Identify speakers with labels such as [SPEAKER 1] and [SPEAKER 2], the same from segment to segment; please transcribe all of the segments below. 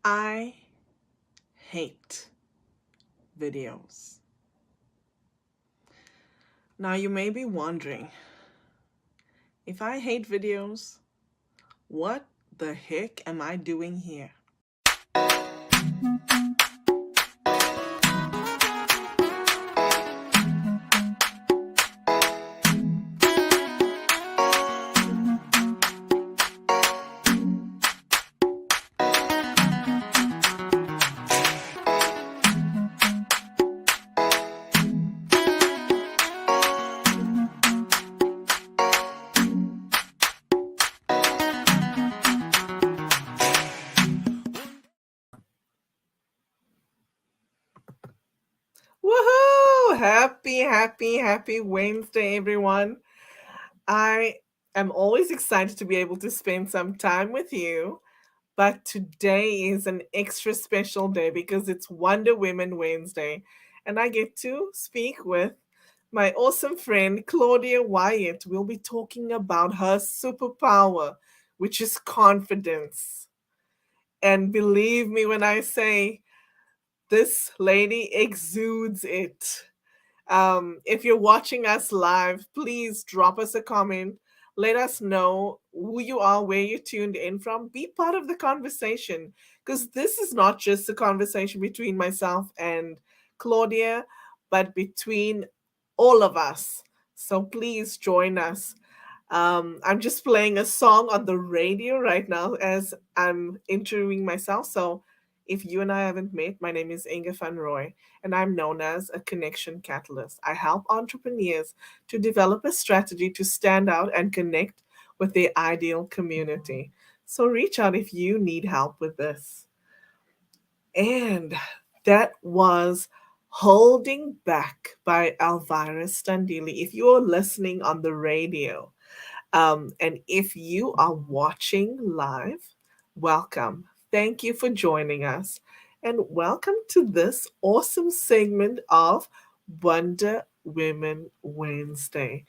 [SPEAKER 1] I hate videos. Now, you may be wondering, if I hate videos, what the heck am I doing here? Woohoo! Happy Wednesday, everyone. I am always excited to be able to spend some time with you, but today is an extra special day because it's Wonder Women Wednesday, and I get to speak with my awesome friend Claudia Wyatt. We'll be talking about her superpower, which is confidence. And believe me when I say this lady exudes it. If you're watching us live, please drop us a comment. Let us know who you are, where you're tuned in from. Be part of the conversation because this is not just a conversation between myself and Claudia, but between all of us. So please join us. I'm just playing a song on the radio right now as I'm interviewing myself. So if you and I haven't met, my name is Inge van Roy, and I'm known as a connection catalyst. I help entrepreneurs to develop a strategy to stand out and connect with their ideal community. So reach out if you need help with this. And that was Holding Back by Elvira Standili. If you're listening on the radio, and if you are watching live, welcome. Thank you for joining us. And welcome to this awesome segment of Wonder Women Wednesday.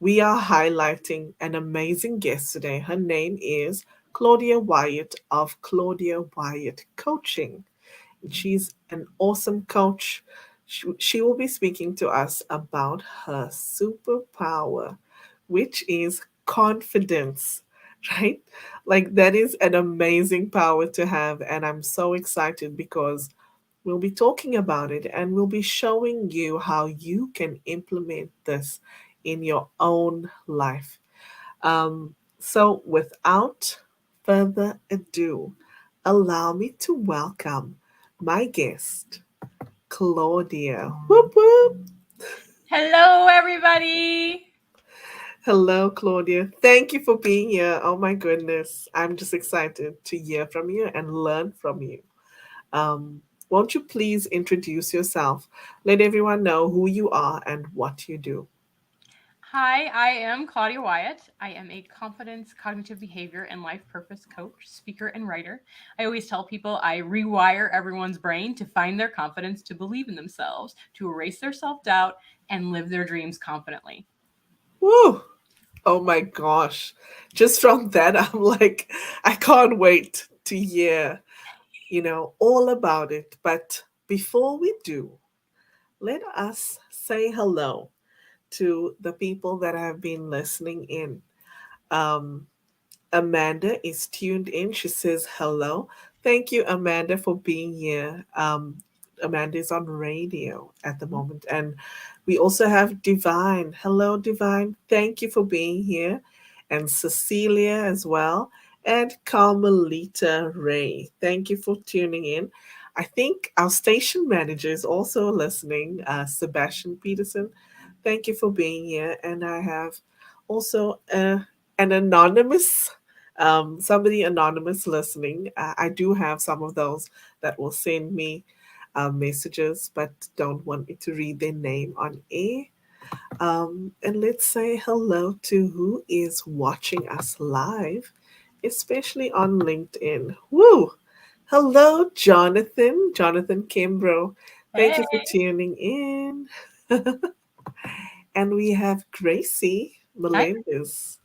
[SPEAKER 1] We are highlighting an amazing guest today. Her name is Claudia Wyatt of Claudia Wyatt Coaching. She's an awesome coach. She will be speaking to us about her superpower, which is confidence, right? Like, that is an amazing power to have. And I'm so excited because we'll be talking about it and we'll be showing you how you can implement this in your own life. So, without further ado, allow me to welcome my guest, Claudia. Whoop whoop.
[SPEAKER 2] Hello, everybody.
[SPEAKER 1] Hello, Claudia. Thank you for being here. Oh my goodness. I'm just excited to hear from you and learn from you. Won't you please introduce yourself? Let everyone know who you are and what you do.
[SPEAKER 2] Hi, I am Claudia Wyatt. I am a confidence, cognitive behavior, and life purpose coach, speaker, and writer. I always tell people I rewire everyone's brain to find their confidence, to believe in themselves, to erase their self doubt, and live their dreams confidently.
[SPEAKER 1] Woo! Oh my gosh. Just from that, I'm like, I can't wait to hear, all about it. But before we do, let us say hello to the people that have been listening in. Um, Amanda is tuned in. She says hello. Thank you, Amanda, for being here. Amanda is on radio at the moment. And we also have Divine. Hello, Divine. Thank you for being here. And Cecilia as well. And Carmelita Ray. Thank you for tuning in. I think our station manager is also listening, Sebastian Peterson. Thank you for being here. And I have also an anonymous somebody anonymous listening. I do have some of those that will send me messages but don't want me to read their name on air. And let's say hello to who is watching us live, especially on LinkedIn. Woo! Hello, Jonathan. Jonathan Kimbrough. Thank you
[SPEAKER 2] Hey.
[SPEAKER 1] for tuning in. And we have Gracie
[SPEAKER 2] Hi.
[SPEAKER 1] Melendez.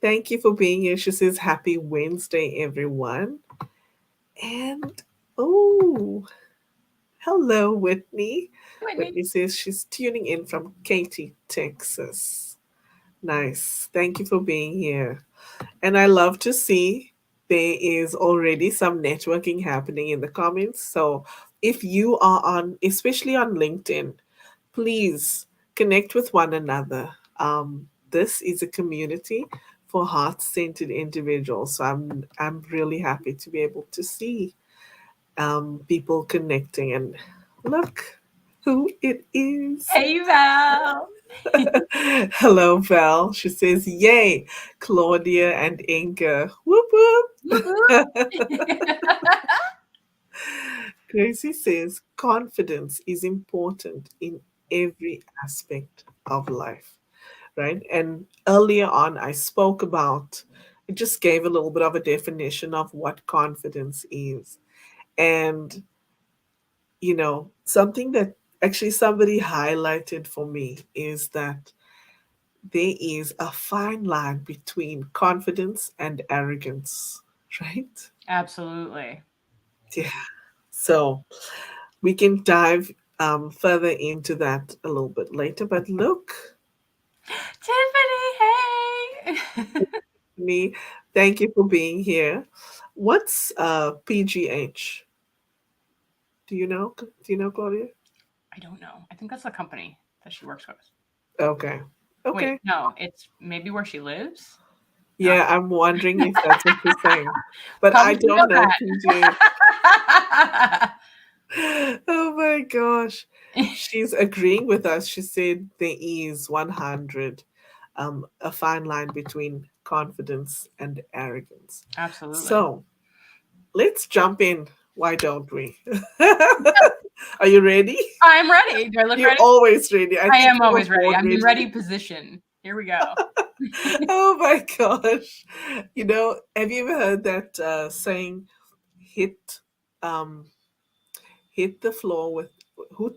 [SPEAKER 1] Thank you for being here. She says, Happy Wednesday, everyone. And oh, hello, Whitney.
[SPEAKER 2] Whitney.
[SPEAKER 1] Whitney says she's tuning in from Katy, Texas. Nice. Thank you for being here. And I love to see there is already some networking happening in the comments. So if you are on, especially on LinkedIn, please connect with one another. This is a community for heart-centered individuals. So I'm really happy to be able to see people connecting. And look who it is.
[SPEAKER 2] Hey, Val.
[SPEAKER 1] Hello, Val. She says, "Yay, Claudia and Inga. Whoop
[SPEAKER 2] Whoop,
[SPEAKER 1] whoop."
[SPEAKER 2] whoop.
[SPEAKER 1] Gracie says, confidence is important in every aspect of life, right? And earlier on, I spoke about, I just gave a little bit of a definition of what confidence is. And, something that actually somebody highlighted for me is that there is a fine line between confidence and arrogance, right?
[SPEAKER 2] Absolutely.
[SPEAKER 1] Yeah. So we can dive further into that a little bit later. But look,
[SPEAKER 2] Tiffany, hey.
[SPEAKER 1] me, thank you for being here. What's PGH? Do you know, Claudia?
[SPEAKER 2] I don't know. I think that's the company that she works with.
[SPEAKER 1] Okay.
[SPEAKER 2] Wait,
[SPEAKER 1] Okay.
[SPEAKER 2] no, it's maybe where she lives. No.
[SPEAKER 1] Yeah, I'm wondering if that's what you're saying. But I
[SPEAKER 2] Come to
[SPEAKER 1] don't
[SPEAKER 2] know
[SPEAKER 1] know PGH.
[SPEAKER 2] that.
[SPEAKER 1] Oh my gosh. She's agreeing with us. She said there is 100 a fine line between confidence and arrogance.
[SPEAKER 2] Absolutely.
[SPEAKER 1] So let's jump in. Why don't we? Are you ready?
[SPEAKER 2] I'm ready. Do I look
[SPEAKER 1] You're
[SPEAKER 2] ready?
[SPEAKER 1] always ready. I
[SPEAKER 2] I
[SPEAKER 1] think
[SPEAKER 2] am
[SPEAKER 1] you were
[SPEAKER 2] always ready.
[SPEAKER 1] born
[SPEAKER 2] I'm in
[SPEAKER 1] ready.
[SPEAKER 2] ready position. Here we go.
[SPEAKER 1] Oh my gosh. Have you ever heard that saying, hit um hit the floor with who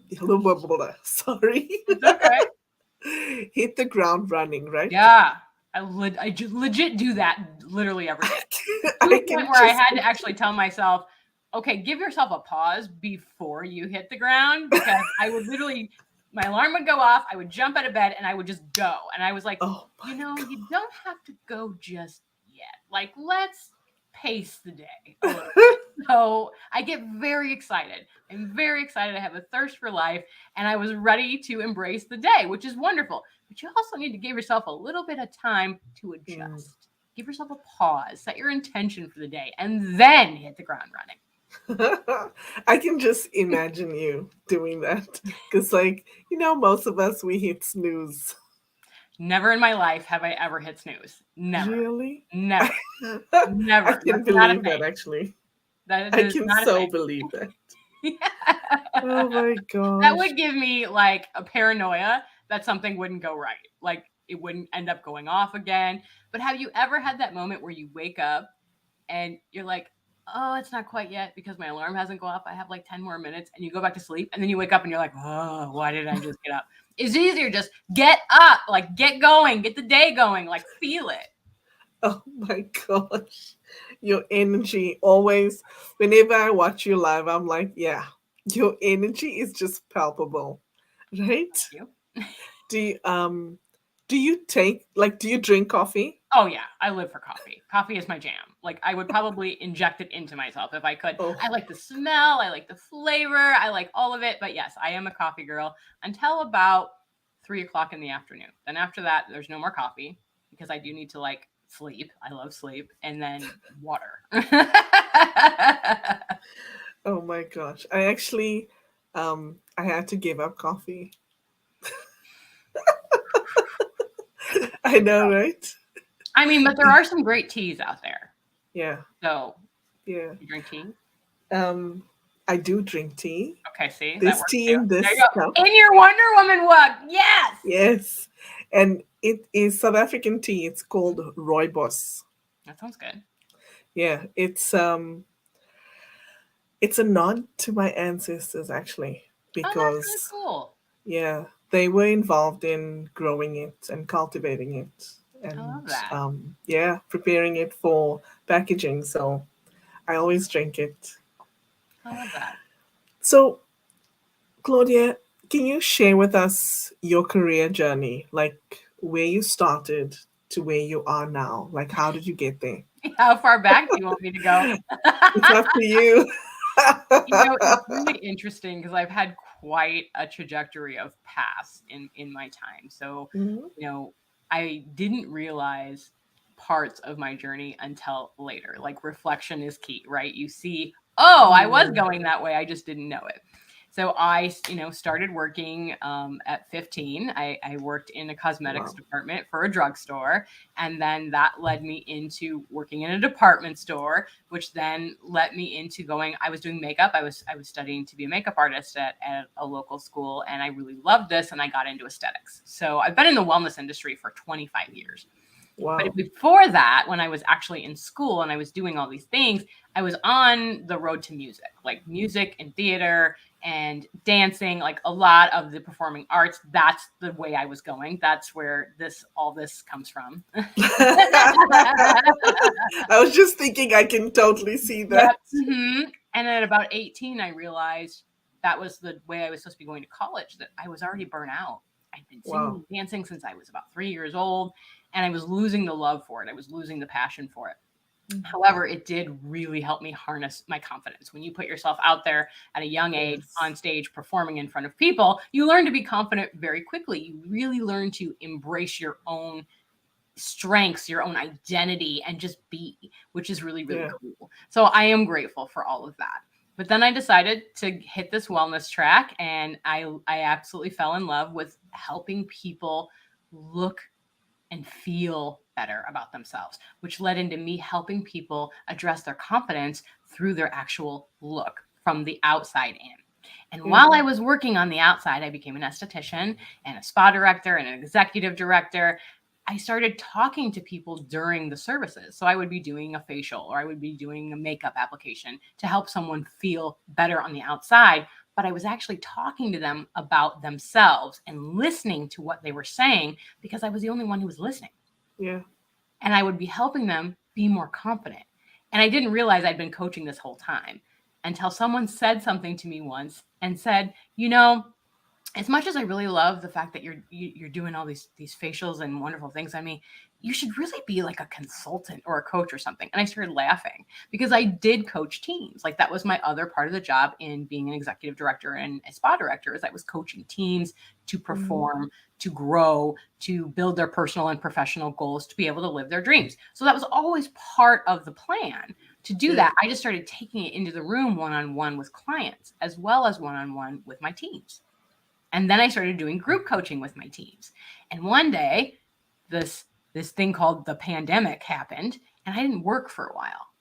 [SPEAKER 1] sorry.
[SPEAKER 2] It's okay.
[SPEAKER 1] Hit the ground running, right?
[SPEAKER 2] Yeah. I legit do that literally every day. To
[SPEAKER 1] I
[SPEAKER 2] a point
[SPEAKER 1] can
[SPEAKER 2] where I
[SPEAKER 1] just
[SPEAKER 2] had to actually tell myself, okay, give yourself a pause before you hit the ground because I would literally, my alarm would go off, I would jump out of bed and I would just go. And I was like,
[SPEAKER 1] oh my
[SPEAKER 2] you don't have to go just yet. Like, let's pace the day a little bit. So I get very excited. I'm very excited. I have a thirst for life and I was ready to embrace the day, which is wonderful. But you also need to give yourself a little bit of time to
[SPEAKER 1] Mm.
[SPEAKER 2] adjust. Give yourself a pause, set your intention for the day, and then hit the ground running.
[SPEAKER 1] I can just imagine you doing that because, like, most of us we hit snooze.
[SPEAKER 2] Never in my life have I ever hit snooze. Never.
[SPEAKER 1] Really?
[SPEAKER 2] Never.
[SPEAKER 1] I
[SPEAKER 2] Never.
[SPEAKER 1] can
[SPEAKER 2] That's not a
[SPEAKER 1] believe that
[SPEAKER 2] thing.
[SPEAKER 1] actually.
[SPEAKER 2] That
[SPEAKER 1] I
[SPEAKER 2] is
[SPEAKER 1] can
[SPEAKER 2] not a
[SPEAKER 1] so
[SPEAKER 2] thing.
[SPEAKER 1] believe that.
[SPEAKER 2] Yeah.
[SPEAKER 1] Oh my
[SPEAKER 2] That
[SPEAKER 1] gosh.
[SPEAKER 2] would give me like a paranoia that something wouldn't go right. Like it wouldn't end up going off again. But have you ever had that moment where you wake up and you're like, oh, it's not quite yet because my alarm hasn't gone off. I have like 10 more minutes. And you go back to sleep. And then you wake up and you're like, oh, why did I just get up? It's easier. Just get up, like get going, get the day going, like feel it.
[SPEAKER 1] Oh my gosh. Your energy always, whenever I watch you live, I'm like, yeah, your energy is just palpable, right?
[SPEAKER 2] You?
[SPEAKER 1] Do you do you drink coffee?
[SPEAKER 2] Oh, yeah. I live for coffee. Coffee is my jam. Like, I would probably inject it into myself if I could.
[SPEAKER 1] Oh,
[SPEAKER 2] I like the smell. I like the flavor. I like all of it. But yes, I am a coffee girl until about 3 o'clock in the afternoon. Then after that, there's no more coffee because I do need to like sleep. I love sleep. And then water.
[SPEAKER 1] oh my gosh. I had to give up coffee. I know, right?
[SPEAKER 2] I mean, but there are some great teas out there.
[SPEAKER 1] Yeah,
[SPEAKER 2] So,
[SPEAKER 1] yeah.
[SPEAKER 2] you drink tea?
[SPEAKER 1] Um, I do drink tea.
[SPEAKER 2] Okay, see, that
[SPEAKER 1] This
[SPEAKER 2] works
[SPEAKER 1] tea
[SPEAKER 2] too.
[SPEAKER 1] in
[SPEAKER 2] There
[SPEAKER 1] this
[SPEAKER 2] you
[SPEAKER 1] cup.
[SPEAKER 2] go. In your Wonder Woman mug. Yes.
[SPEAKER 1] Yes. And it is South African tea. It's called rooibos.
[SPEAKER 2] That sounds good.
[SPEAKER 1] Yeah, it's a nod to my ancestors actually
[SPEAKER 2] Oh, that's really
[SPEAKER 1] because
[SPEAKER 2] cool.
[SPEAKER 1] yeah, they were involved in growing it and cultivating it
[SPEAKER 2] I love
[SPEAKER 1] and
[SPEAKER 2] that.
[SPEAKER 1] yeah, preparing it for packaging. So I always drink it.
[SPEAKER 2] I love that.
[SPEAKER 1] So, Claudia, can you share with us your career journey? Like where you started to where you are now? Like, how did you get there?
[SPEAKER 2] How far back do you want me to go?
[SPEAKER 1] It's up to you.
[SPEAKER 2] It's really interesting because I've had quite a trajectory of paths in my time. So,
[SPEAKER 1] Mhm.
[SPEAKER 2] you know, I didn't realize parts of my journey until later. Like reflection is key, right? You see, oh, I was
[SPEAKER 1] Mm.
[SPEAKER 2] going that way, I just didn't know it. So I, started working at 15. I worked in a cosmetics
[SPEAKER 1] Wow.
[SPEAKER 2] department for a drugstore, and then that led me into working in a department store, which then led me into going. I was doing makeup. I was studying to be a makeup artist at a local school, and I really loved this, and I got into aesthetics. So I've been in the wellness industry for 25 years. But
[SPEAKER 1] Wow.
[SPEAKER 2] before that, when I was actually in school and I was doing all these things, I was on the road to music, like music and theater and dancing, like a lot of the performing arts. That's the way I was going. That's where all this comes from.
[SPEAKER 1] I was just thinking I can totally see
[SPEAKER 2] Yep.
[SPEAKER 1] that.
[SPEAKER 2] And at about 18, I realized that was the way I was supposed to be going to college, that I was already burnt out. I'd been singing
[SPEAKER 1] Wow.
[SPEAKER 2] and dancing since I was about 3 years old, and I was losing the love for it. I was losing the passion for it.
[SPEAKER 1] Mhm.
[SPEAKER 2] However, it did really help me harness my confidence. When you put yourself out there at a young age
[SPEAKER 1] Yes.
[SPEAKER 2] on stage performing in front of people, you learn to be confident very quickly. You really learn to embrace your own strengths, your own identity, and just be, which is really, really
[SPEAKER 1] Yeah.
[SPEAKER 2] cool. So I am grateful for all of that. But then I decided to hit this wellness track, and I absolutely fell in love with helping people look and feel better about themselves, which led into me helping people address their confidence through their actual look from the outside in. And while I
[SPEAKER 1] Mhm.
[SPEAKER 2] was working on the outside, I became an esthetician and a spa director and an executive director. I started talking to people during the services. So I would be doing a facial or I would be doing a makeup application to help someone feel better on the outside. But I was actually talking to them about themselves and listening to what they were saying because I was the only one who was listening.
[SPEAKER 1] Yeah.
[SPEAKER 2] And I would be helping them be more confident. And I didn't realize I'd been coaching this whole time until someone said something to me once and said, as much as I really love the fact that you're doing all these facials and wonderful things on me, you should really be like a consultant or a coach or something. And I started laughing because I did coach teams. Like that was my other part of the job in being an executive director and a spa director, is I was coaching teams to
[SPEAKER 1] Mhm.
[SPEAKER 2] perform, to grow, to build their personal and professional goals, to be able to live their dreams. So that was always part of the plan. To do
[SPEAKER 1] Yeah.
[SPEAKER 2] that, I just started taking it into the room one-on-one with clients as well as one-on-one with my teams. And then I started doing group coaching with my teams. And one day, this thing called the pandemic happened, and I didn't work for a while.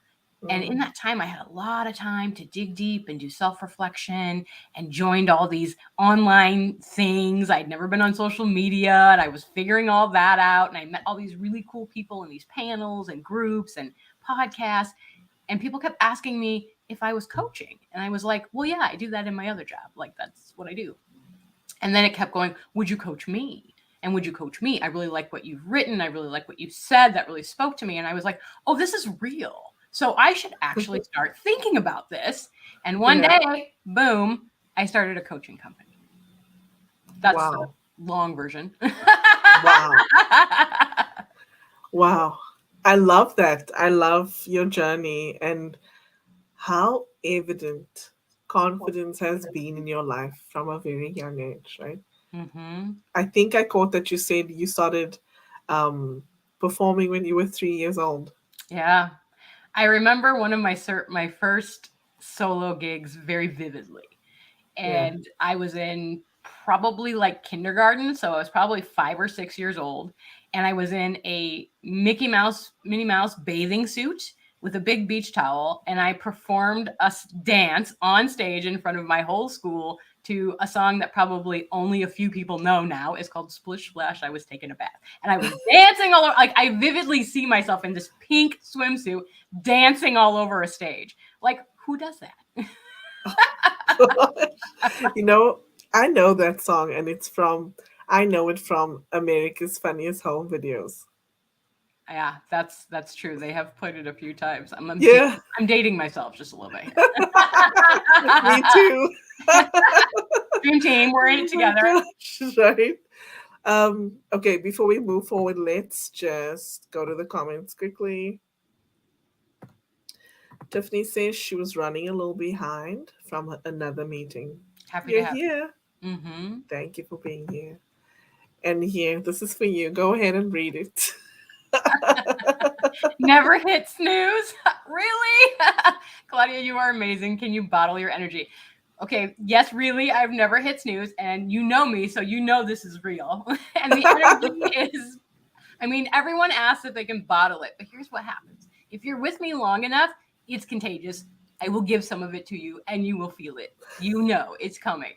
[SPEAKER 2] And in
[SPEAKER 1] Mm.
[SPEAKER 2] that time, I had a lot of time to dig deep and do self reflection, and joined all these online things. I'd never been on social media, and I was figuring all that out. And I met all these really cool people in these panels and groups and podcasts. And people kept asking me if I was coaching. And I was like, well, yeah, I do that in my other job. Like, that's what I do. And then it kept going, would you coach me? And would you coach me? I really like what you've written. I really like what you said. That really spoke to me. And I was like, oh, this is real. So I should actually start thinking about this. And one
[SPEAKER 1] Yeah.
[SPEAKER 2] day, boom, I started a coaching company. That's the
[SPEAKER 1] Wow.
[SPEAKER 2] long version.
[SPEAKER 1] Wow. Wow. I love that. I love your journey and how evident confidence has been in your life from a very young age, right?
[SPEAKER 2] Mm-hmm.
[SPEAKER 1] I think I caught that you said you started um, performing when you were 3 years old.
[SPEAKER 2] Yeah. I remember one of my first solo gigs very vividly.
[SPEAKER 1] Yeah.
[SPEAKER 2] And I was in probably like kindergarten, so I was probably 5 or 6 years old, and I was in a Minnie Mouse bathing suit with a big beach towel, and I performed a dance on stage in front of my whole school to a song that probably only a few people know now. It's called Splish Splash, I Was Taking a Bath. And I was dancing all over, like I vividly see myself in this pink swimsuit dancing all over a stage. Like, who does that?
[SPEAKER 1] You know, I know that song and I know it from America's Funniest Home Videos.
[SPEAKER 2] Yeah, that's true. They have played it a few times.
[SPEAKER 1] Yeah,
[SPEAKER 2] I'm dating myself just a little bit
[SPEAKER 1] me too.
[SPEAKER 2] here. Dream team, we're in it
[SPEAKER 1] Oh my
[SPEAKER 2] together.
[SPEAKER 1] gosh, right? Okay, before we move forward, let's just go to the comments quickly. Tiffany says she was running a little behind from another meeting.
[SPEAKER 2] Happy to
[SPEAKER 1] You're
[SPEAKER 2] have
[SPEAKER 1] here.
[SPEAKER 2] you. Mm-hmm.
[SPEAKER 1] Thank you for being here. And here, this is for you. Go ahead and read it.
[SPEAKER 2] Never hit snooze. Really? Claudia, you are amazing. Can you bottle your energy? Okay, yes, really, I've never hit snooze, and you know me, so you know this is real. And the energy is, I mean, everyone asks if they can bottle it, but here's what happens. If you're with me long enough, it's contagious. I will give some of it to you, and you will feel it. You know it's coming.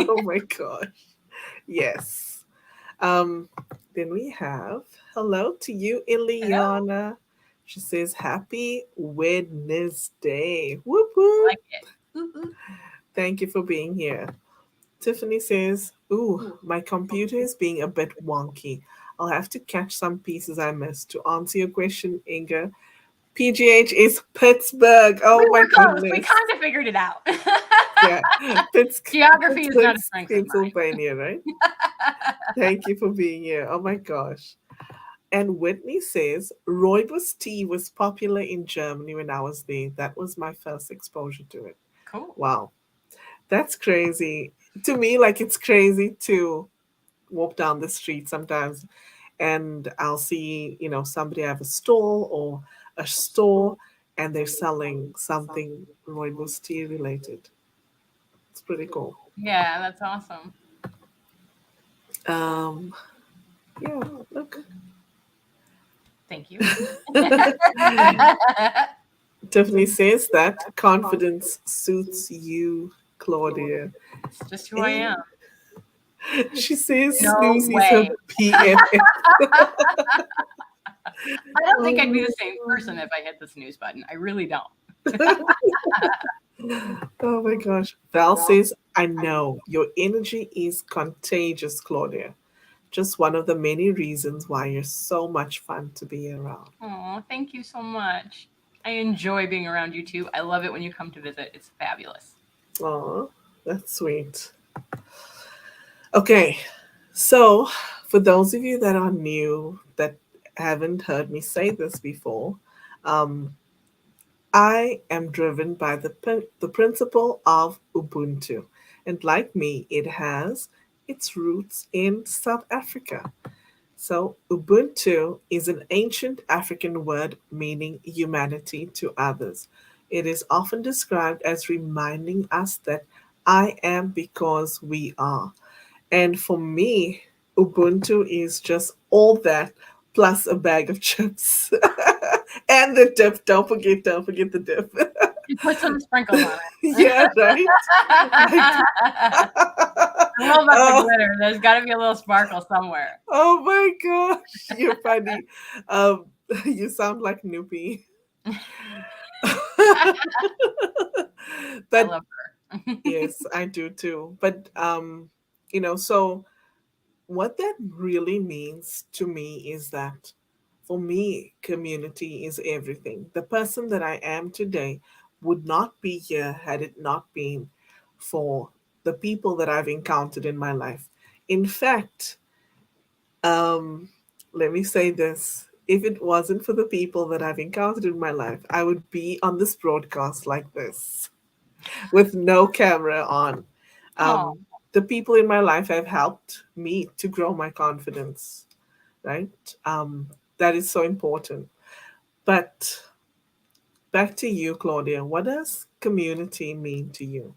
[SPEAKER 1] Oh my gosh. Yes. Um, then we have hello to you,
[SPEAKER 2] Hello.
[SPEAKER 1] Ileana. She says, Happy Wednesday. Whoop
[SPEAKER 2] I
[SPEAKER 1] whoop.
[SPEAKER 2] like it. Ooh, ooh.
[SPEAKER 1] Thank you for being here. Tiffany says, Ooh, my computer is being a bit wonky. I'll have to catch some pieces I missed. To answer your question, Inga, PGH is Pittsburgh.
[SPEAKER 2] We
[SPEAKER 1] Oh my
[SPEAKER 2] were close. We
[SPEAKER 1] goodness.
[SPEAKER 2] kind of figured it out.
[SPEAKER 1] Yeah,
[SPEAKER 2] Geography is not
[SPEAKER 1] Pittsburgh,
[SPEAKER 2] a strength of
[SPEAKER 1] Pennsylvania, right?
[SPEAKER 2] mine.
[SPEAKER 1] Thank you for being here. Oh my gosh. And Whitney says, Rooibos tea was popular in Germany when I was there. That was my first exposure to it.
[SPEAKER 2] Cool.
[SPEAKER 1] Wow, that's crazy. To me, like it's crazy to walk down the street sometimes and I'll see, somebody have a stall or a store and they're selling something Rooibos tea related. It's pretty cool.
[SPEAKER 2] Yeah, that's awesome.
[SPEAKER 1] Um, yeah, look.
[SPEAKER 2] Thank you.
[SPEAKER 1] Tiffany says that confidence suits you, Claudia.
[SPEAKER 2] It's just who I
[SPEAKER 1] And
[SPEAKER 2] am.
[SPEAKER 1] she says
[SPEAKER 2] No
[SPEAKER 1] snooze is her
[SPEAKER 2] way.
[SPEAKER 1] PFF.
[SPEAKER 2] I don't think I'd be
[SPEAKER 1] Oh
[SPEAKER 2] the same person if I hit the snooze button. I really don't.
[SPEAKER 1] oh my gosh. Val says, I know your energy is contagious, Claudia. Just one of the many reasons why you're so much fun to be around.
[SPEAKER 2] Oh, thank you so much. I enjoy being around you too. I love it when you come to visit. It's fabulous.
[SPEAKER 1] Aw, that's sweet. Okay, so for those of you that are new, that haven't heard me say this before, um, I am driven by the principle of Ubuntu. And like me, it has its roots in South Africa. So, Ubuntu is an ancient African word meaning humanity to others. It is often described as reminding us that I am because we are. And for me, Ubuntu is just all that plus a bag of chips. And the dip. Don't forget the dip.
[SPEAKER 2] You put some sprinkles on
[SPEAKER 1] Yeah, right? Like,
[SPEAKER 2] it. I love about the
[SPEAKER 1] oh,
[SPEAKER 2] glitter. There's got to be a little sparkle somewhere.
[SPEAKER 1] oh my gosh, you're funny. Um, you sound like Noopy.
[SPEAKER 2] I
[SPEAKER 1] But
[SPEAKER 2] love her.
[SPEAKER 1] yes, I do too. But so what that really means to me is that for me, community is everything. The person that I am today would not be here had it not been for the people that I've encountered in my life. In fact, um, let me say this. If it wasn't for the people that I've encountered in my life, I would be on this broadcast like this with no camera on.
[SPEAKER 2] Oh,
[SPEAKER 1] The people in my life have helped me to grow my confidence, right? That is so important. But back to you, Claudia. What does community mean to you?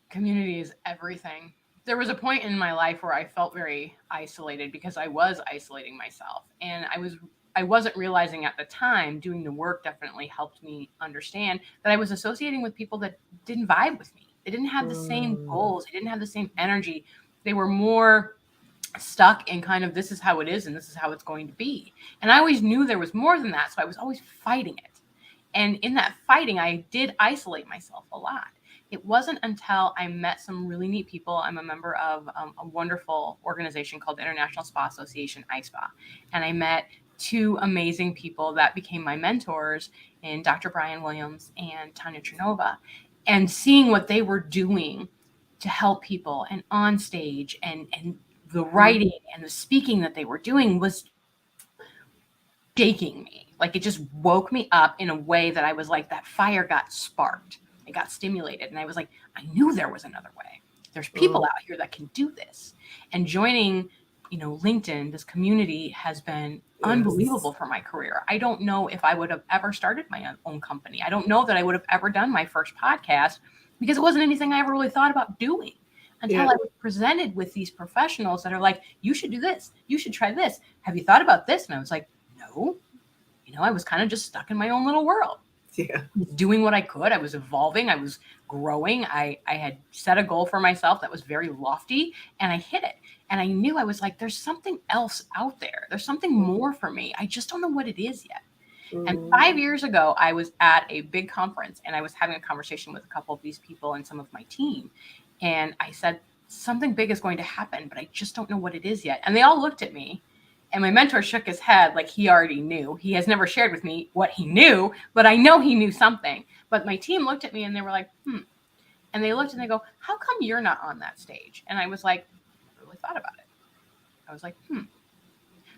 [SPEAKER 2] community is everything. There was a point in my life where I felt very isolated because I was isolating myself, and I wasn't realizing at the time. Doing the work definitely helped me understand that I was associating with people that didn't vibe with me. They didn't have the same
[SPEAKER 1] Mm,
[SPEAKER 2] goals. They didn't have the same energy. They were more stuck in kind of this is how it is and this is how it's going to be. And I always knew there was more than that, so I was always fighting it. And in that fighting, I did isolate myself a lot. It wasn't until I met some really neat people. I'm a member of a wonderful organization called the International Spa Association, iSpa, and I met two amazing people that became my mentors in Dr. Brian Williams and Tanya Trinova, and seeing what they were doing to help people and on stage and the writing and the speaking that they were doing was shaking me. Like it just woke me up in a way that I was like, that fire got sparked. It got stimulated. And I was like, I knew there was another way. There's people out here that can do this. And joining, LinkedIn, this community has been unbelievable for my career. I don't know if I would have ever started my own company. I don't know that I would have ever done my first podcast because it wasn't anything I ever really thought about doing until I was presented with these professionals that are like, you should do this. You should try this. Have you thought about this? And I was like, no. I was kind of just stuck in my own little world.
[SPEAKER 1] Yeah.
[SPEAKER 2] I was doing what I could. I was evolving. I was growing. I had set a goal for myself that was very lofty and I hit it. And I knew I was like, there's something else out there. There's something more for me. I just don't know what it is yet. And 5 years ago, I was at a big conference and I was having a conversation with a couple of these people and some of my team. And I said, something big is going to happen, but I just don't know what it is yet. And they all looked at me. And my mentor shook his head like he already knew. He has never shared with me what he knew, but I know he knew something. But my team looked at me and they were like, And they looked and they go, how come you're not on that stage? And I was like, I really thought about it. I was like,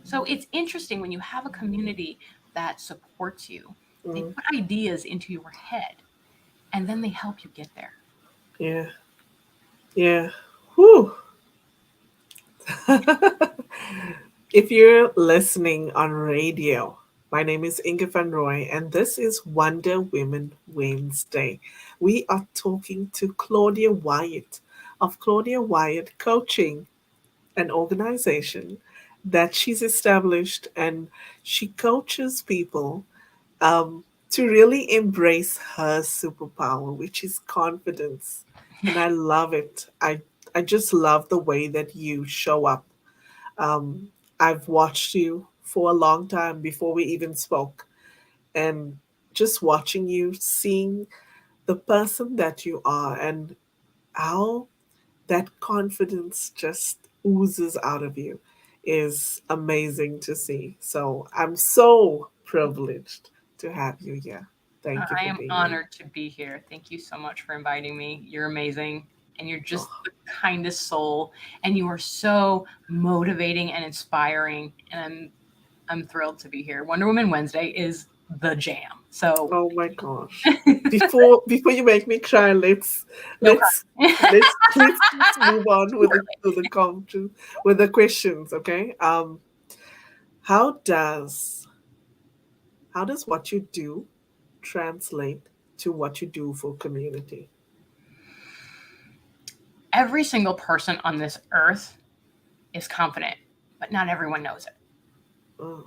[SPEAKER 2] So it's interesting when you have a community that supports you. They put ideas into your head and then they help you get there.
[SPEAKER 1] Yeah. Yeah. Whew. If you're listening on radio, my name is Inge van Roy, and this is Wonder Women Wednesday. We are talking to Claudia Wyatt of Claudia Wyatt Coaching, an organization that she's established, and she coaches people to really embrace her superpower, which is confidence. And I love it. I just love the way that you show up. um, I've watched you for a long time before we even spoke. And just watching you, seeing the person that you are and how that confidence just oozes out of you is amazing to see. So I'm so privileged to have you here. Thank you
[SPEAKER 2] I
[SPEAKER 1] for
[SPEAKER 2] am
[SPEAKER 1] being here.
[SPEAKER 2] honored to be here. Thank you so much for inviting me. You're amazing. And you're just
[SPEAKER 1] Oh,
[SPEAKER 2] the kindest soul. And you are so motivating and inspiring. And I'm thrilled to be here. Wonder Woman Wednesday is the jam. So
[SPEAKER 1] oh my gosh. Before you make me cry,
[SPEAKER 2] no
[SPEAKER 1] let's
[SPEAKER 2] crying.
[SPEAKER 1] let's just move on
[SPEAKER 2] Too
[SPEAKER 1] with
[SPEAKER 2] early.
[SPEAKER 1] the questions, okay? How does how does what you do translate to what you do for community?
[SPEAKER 2] Every single person on this earth is confident, but not everyone knows it.
[SPEAKER 1] Oh,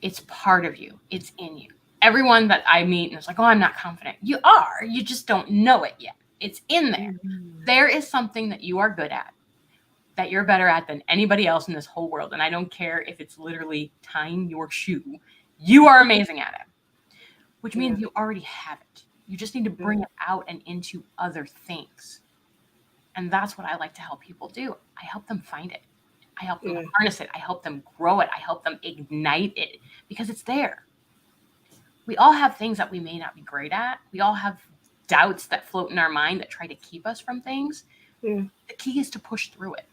[SPEAKER 2] It's part of you. It's in you. Everyone that I meet and is like, oh, I'm not confident. You are. You just don't know it yet. It's in there. There is something that you are good at, that you're better at than anybody else in this whole world. And I don't care if it's literally tying your shoe. You are amazing at it, which
[SPEAKER 1] yeah,
[SPEAKER 2] means you already have it. You just need to
[SPEAKER 1] yeah,
[SPEAKER 2] bring it out and into other things. And that's what I like to help people do. I help them find it. I help them
[SPEAKER 1] yeah,
[SPEAKER 2] harness it. I help them grow it. I help them ignite it because it's there. We all have things that we may not be great at. We all have doubts that float in our mind that try to keep us from things.
[SPEAKER 1] yeah.
[SPEAKER 2] The key is to push through it,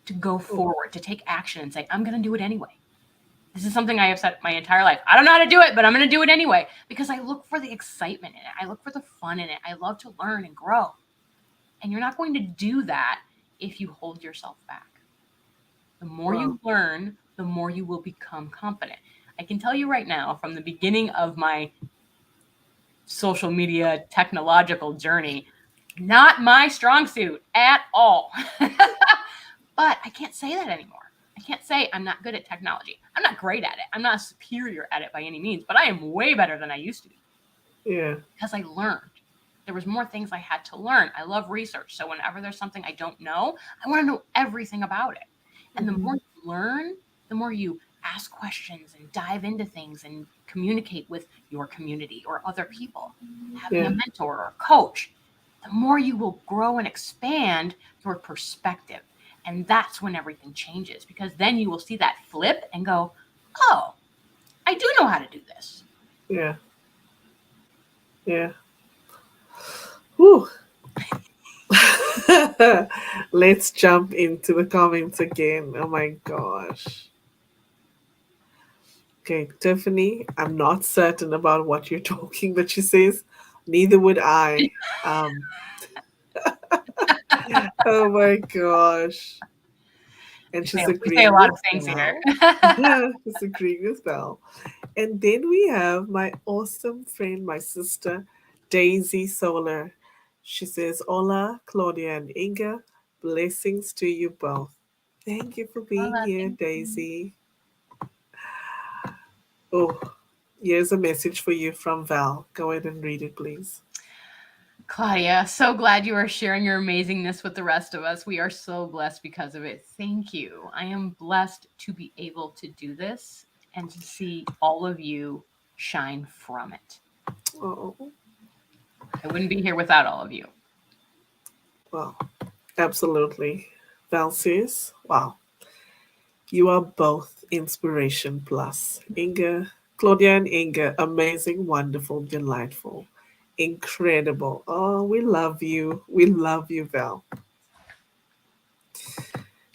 [SPEAKER 2] to go
[SPEAKER 1] Oh,
[SPEAKER 2] forward, to take action and say, I'm going to do it anyway. This is something I have said my entire life. I don't know how to do it, but I'm going to do it anyway because I look for the excitement in it. I look for the fun in it. I love to learn and grow. And you're not going to do that if you hold yourself back. The more
[SPEAKER 1] wow.
[SPEAKER 2] you learn, the more you will become confident. I can tell you right now, from the beginning of my social media technological journey, not my strong suit at all. But I can't say that anymore. I can't say I'm not good at technology. I'm not great at it. I'm not superior at it by any means, but I am way better than I used to be
[SPEAKER 1] Yeah,
[SPEAKER 2] because I learned. There was more things I had to learn. I love research. So whenever there's something I don't know, I want to know everything about it. And the more you learn, the more you ask questions and dive into things and communicate with your community or other people, having
[SPEAKER 1] yeah,
[SPEAKER 2] a mentor or a coach, the more you will grow and expand your perspective. And that's when everything changes because then you will see that flip and go, oh, I do know how to do this.
[SPEAKER 1] Yeah. Yeah. Whew. Let's jump into the comments again. Oh my gosh. Okay, Tiffany, I'm not certain about what you're talking, but she says, neither would I. Um, oh my gosh. And she's
[SPEAKER 2] We say a
[SPEAKER 1] agreeing
[SPEAKER 2] lot of
[SPEAKER 1] with
[SPEAKER 2] things here.
[SPEAKER 1] Val. She's agreeing with Val. And then we have my awesome friend, my sister, Daisy Solar. She says, Hola, Claudia and Inga. Blessings to you both. Thank you for being
[SPEAKER 2] Hola,
[SPEAKER 1] here,
[SPEAKER 2] thank you.
[SPEAKER 1] Daisy. Oh, here's a message for you from Val. Go ahead and read it, please.
[SPEAKER 2] Claudia, so glad you are sharing your amazingness with the rest of us. We are so blessed because of it. Thank you. I am blessed to be able to do this and to see all of you shine from it.
[SPEAKER 1] Oh,
[SPEAKER 2] I wouldn't be here without all of you.
[SPEAKER 1] well, absolutely. Val says, wow, you are both inspiration plus. Inga, Claudia and Inga, amazing, wonderful, delightful, incredible. Oh, we love you. We love you, Val.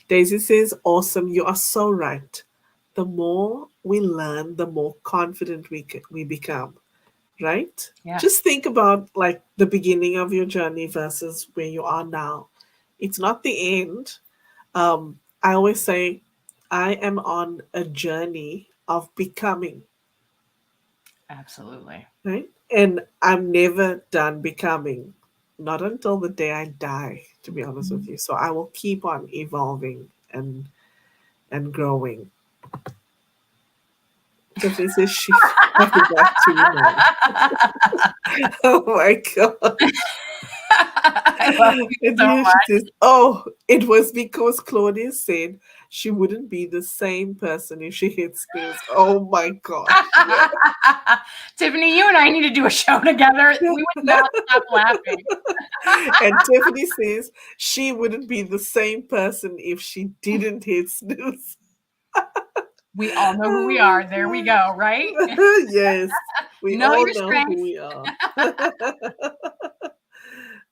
[SPEAKER 1] Daisy says, awesome. You are so right. The more we learn, the more confident we become, right?
[SPEAKER 2] Yeah,
[SPEAKER 1] Just think about like the beginning of your journey versus where you are now. It's not the end. I always say, I am on a journey of becoming,
[SPEAKER 2] absolutely.
[SPEAKER 1] right? And I'm never done becoming, not until the day I die, to be honest with you. So I will keep on evolving and growing. Tiffany says she I forgot to know. Oh my god.
[SPEAKER 2] I love you
[SPEAKER 1] And
[SPEAKER 2] so
[SPEAKER 1] here she
[SPEAKER 2] much.
[SPEAKER 1] says, oh, it was because Claudia said she wouldn't be the same person if she hit snooze. Oh my gosh. Yeah.
[SPEAKER 2] Tiffany, you and I need to do a show together. We would not stop laughing.
[SPEAKER 1] And Tiffany says she wouldn't be the same person if she didn't hit snooze.
[SPEAKER 2] We all know who we
[SPEAKER 1] Oh
[SPEAKER 2] are. There we
[SPEAKER 1] my
[SPEAKER 2] go, right?
[SPEAKER 1] gosh. Yes, we
[SPEAKER 2] Know
[SPEAKER 1] all
[SPEAKER 2] your
[SPEAKER 1] know who
[SPEAKER 2] strengths.
[SPEAKER 1] we are.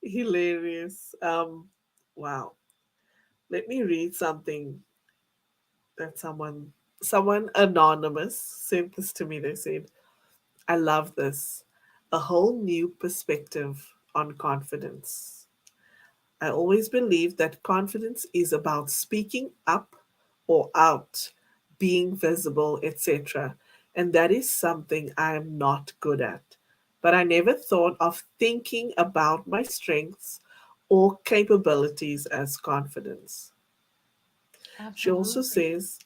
[SPEAKER 1] Hilarious. Wow. Let me read something that someone anonymous sent this to me. They said, I love this. A whole new perspective on confidence. I always believe that confidence is about speaking up or out, being visible, etc. And that is something I am not good at. But I never thought of thinking about my strengths or capabilities as confidence. She also
[SPEAKER 2] Absolutely.
[SPEAKER 1] says,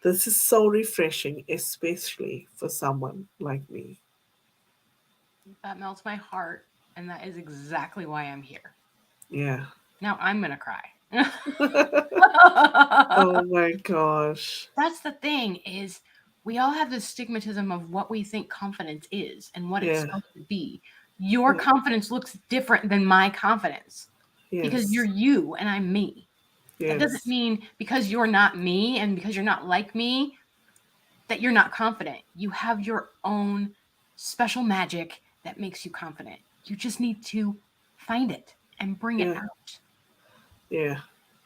[SPEAKER 1] this is so refreshing, especially for someone like me.
[SPEAKER 2] That melts my heart. And that is exactly why I'm here.
[SPEAKER 1] Yeah.
[SPEAKER 2] Now I'm going to cry.
[SPEAKER 1] Oh my gosh.
[SPEAKER 2] That's the thing is we all have this stigmatism of what we think confidence is and what it's
[SPEAKER 1] Yeah.
[SPEAKER 2] supposed to be. Your
[SPEAKER 1] Yeah.
[SPEAKER 2] confidence looks different than my confidence because you're
[SPEAKER 1] Yes.
[SPEAKER 2] you and I'm me. That doesn't
[SPEAKER 1] Yes.
[SPEAKER 2] mean because you're not me and because you're not like me that you're not confident. You have your own special magic that makes you confident. You just need to find it and bring it
[SPEAKER 1] Yeah.
[SPEAKER 2] out.
[SPEAKER 1] Yeah.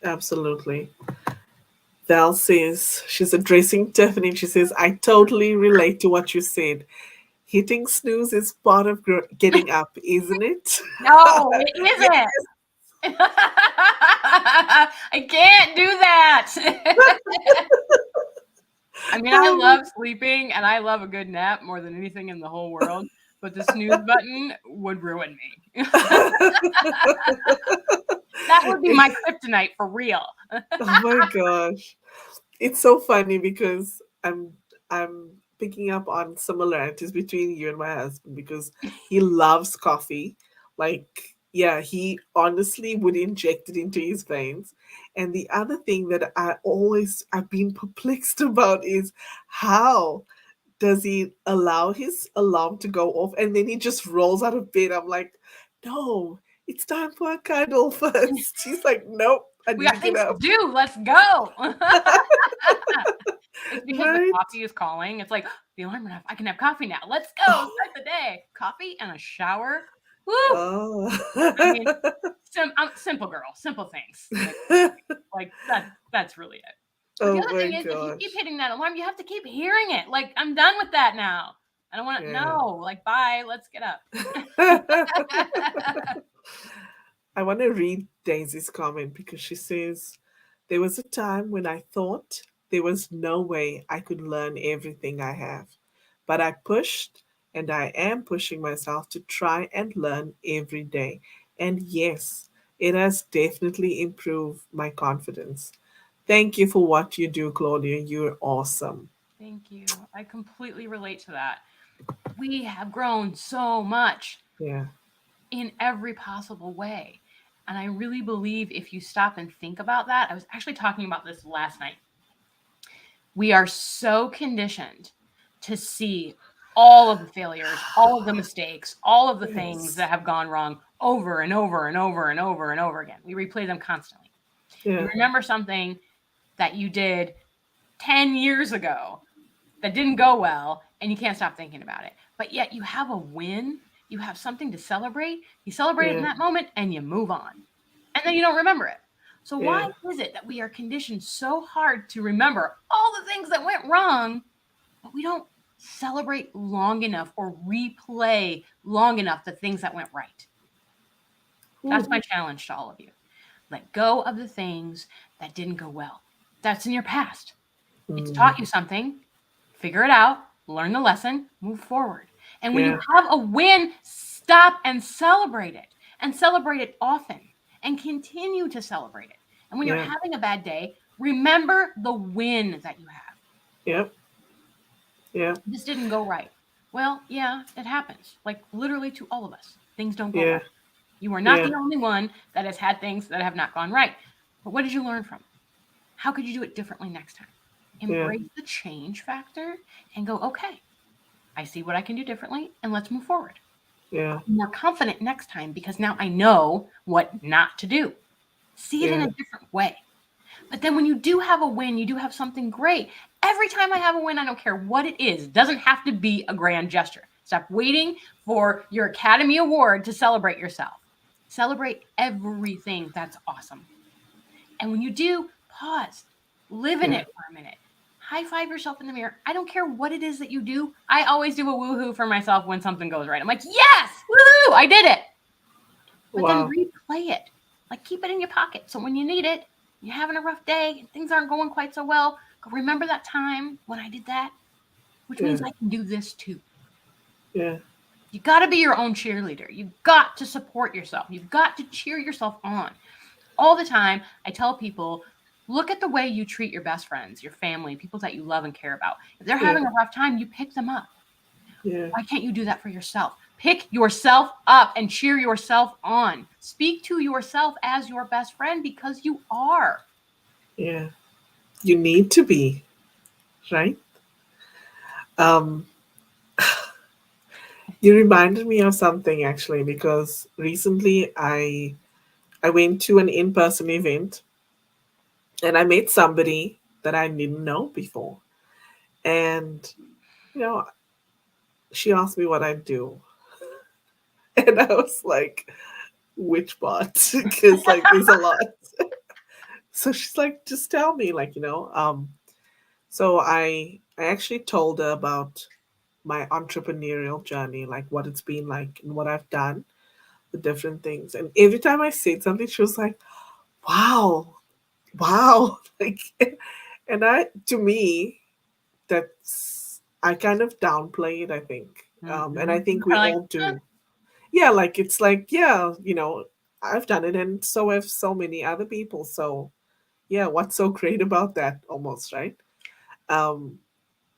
[SPEAKER 1] Absolutely. Val says she's addressing Tiffany. She says, I totally relate to what you said. Hitting snooze is part of getting up, isn't it?
[SPEAKER 2] No, it
[SPEAKER 1] Yes.
[SPEAKER 2] isn't. I can't do that. I mean, I
[SPEAKER 1] Um,
[SPEAKER 2] love sleeping and I love a good nap more than anything in the whole world, but the snooze button would ruin me. That would be my kryptonite for real.
[SPEAKER 1] oh my gosh. It's so funny because I'm picking up on similarities between you and my husband because he loves coffee. Like, yeah, he honestly would inject it into his veins. And the other thing that I've been perplexed about is how does he allow his alarm to go off and then he just rolls out of bed? I'm like, no, it's time for a cuddle first. He's like, nope, I
[SPEAKER 2] We
[SPEAKER 1] need to
[SPEAKER 2] got
[SPEAKER 1] get
[SPEAKER 2] things to
[SPEAKER 1] up.
[SPEAKER 2] do. Let's go. It's because the
[SPEAKER 1] Right?
[SPEAKER 2] coffee is calling. It's like the alarm went off. I can have coffee now. Let's go. Start the day. Coffee and a shower. Woo!
[SPEAKER 1] Oh.
[SPEAKER 2] I mean, I'm simple girl, simple things make me happy. Like that's really it. But the
[SPEAKER 1] Oh
[SPEAKER 2] other
[SPEAKER 1] my
[SPEAKER 2] thing is, if you keep
[SPEAKER 1] gosh.
[SPEAKER 2] hitting that alarm, you have to keep hearing it. Like I'm done with that now. I don't want to.
[SPEAKER 1] Yeah.
[SPEAKER 2] No, like bye. Let's get up.
[SPEAKER 1] I want to read Daisy's comment because she says, there was a time when I thought there was no way I could learn everything I have. But I pushed and I am pushing myself to try and learn every day. And yes, it has definitely improved my confidence. Thank you for what you do, Claudia. You're awesome.
[SPEAKER 2] Thank you. I completely relate to that. We have grown so much
[SPEAKER 1] Yeah.
[SPEAKER 2] in every possible way. And I really believe if you stop and think about that, I was actually talking about this last night. We are so conditioned to see all of the failures, all of the mistakes, all of the things
[SPEAKER 1] Yes.
[SPEAKER 2] that have gone wrong over and over and over and over and over again. We replay them constantly. You
[SPEAKER 1] Yeah.
[SPEAKER 2] remember something that you did 10 years ago that didn't go well, and you can't stop thinking about it. But yet you have a win, you have something to celebrate. You celebrate it in
[SPEAKER 1] Yeah.
[SPEAKER 2] that moment and you move on. And then you don't remember it. So why
[SPEAKER 1] Yeah.
[SPEAKER 2] is it that we are conditioned so hard to remember all the things that went wrong, but we don't celebrate long enough or replay long enough the things that went right? That's
[SPEAKER 1] Ooh.
[SPEAKER 2] my challenge to all of you. Let go of the things that didn't go well. That's in your past. It's
[SPEAKER 1] Mm.
[SPEAKER 2] taught you something. Figure it out, learn the lesson, move forward. And when you
[SPEAKER 1] Yeah.
[SPEAKER 2] have a win, stop and celebrate it often and continue to celebrate it. And when you're
[SPEAKER 1] Yeah.
[SPEAKER 2] having a bad day, remember the win that you have.
[SPEAKER 1] Yep. Yep.
[SPEAKER 2] This didn't go right. Well, yeah, it happens. Like literally to all of us. Things don't go
[SPEAKER 1] Yeah.
[SPEAKER 2] right. You are not
[SPEAKER 1] Yeah.
[SPEAKER 2] the only one that has had things that have not gone right. But what did you learn from it? How could you do it differently next time?
[SPEAKER 1] Yeah.
[SPEAKER 2] Embrace the change factor and go, okay, I see what I can do differently, and let's move forward.
[SPEAKER 1] Yeah.
[SPEAKER 2] I'll be more confident next time because now I know what not to do. See it in
[SPEAKER 1] Yeah.
[SPEAKER 2] a different way. But then when you do have a win, you do have something great. Every time I have a win, I don't care what it is. It doesn't have to be a grand gesture. Stop waiting for your Academy Award to celebrate yourself. Celebrate everything that's awesome. And when you do, pause, live in
[SPEAKER 1] Yeah.
[SPEAKER 2] it for a minute. High five yourself in the mirror. I don't care what it is that you do. I always do a woohoo for myself when something goes right. I'm like, yes, woohoo, I did it. But then
[SPEAKER 1] Wow.
[SPEAKER 2] replay it. Like keep it in your pocket. So when you need it, you're having a rough day and things aren't going quite so well, go remember that time when I did that, which
[SPEAKER 1] Yeah.
[SPEAKER 2] means I can do this too.
[SPEAKER 1] Yeah.
[SPEAKER 2] You got to be your own cheerleader. You've got to support yourself. You've got to cheer yourself on. All the time, I tell people, look at the way you treat your best friends, your family, people that you love and care about. If they're
[SPEAKER 1] Yeah.
[SPEAKER 2] having a rough time, you pick them up.
[SPEAKER 1] Yeah.
[SPEAKER 2] Why can't you do that for yourself? Pick yourself up and cheer yourself on. Speak to yourself as your best friend because you are.
[SPEAKER 1] Yeah. You need to be, right? Um, you reminded me of something actually because recently I went to an in-person event and I met somebody that I didn't know before. And you know, she asked me what I do. And I was like, which part? Because like there's a lot. So she's like, just tell me, like, so I actually told her about my entrepreneurial journey, like what it's been like and what I've done, the different things. And every time I said something, she was like, wow, wow. Like, and to me, that's, I kind of downplay it, I think. And I
[SPEAKER 2] Mhm.
[SPEAKER 1] think
[SPEAKER 2] You're
[SPEAKER 1] we
[SPEAKER 2] kinda like,
[SPEAKER 1] all do. Yeah, like, it's like, yeah, I've done it and so have so many other people. So, yeah, what's so great about that almost, right? Um,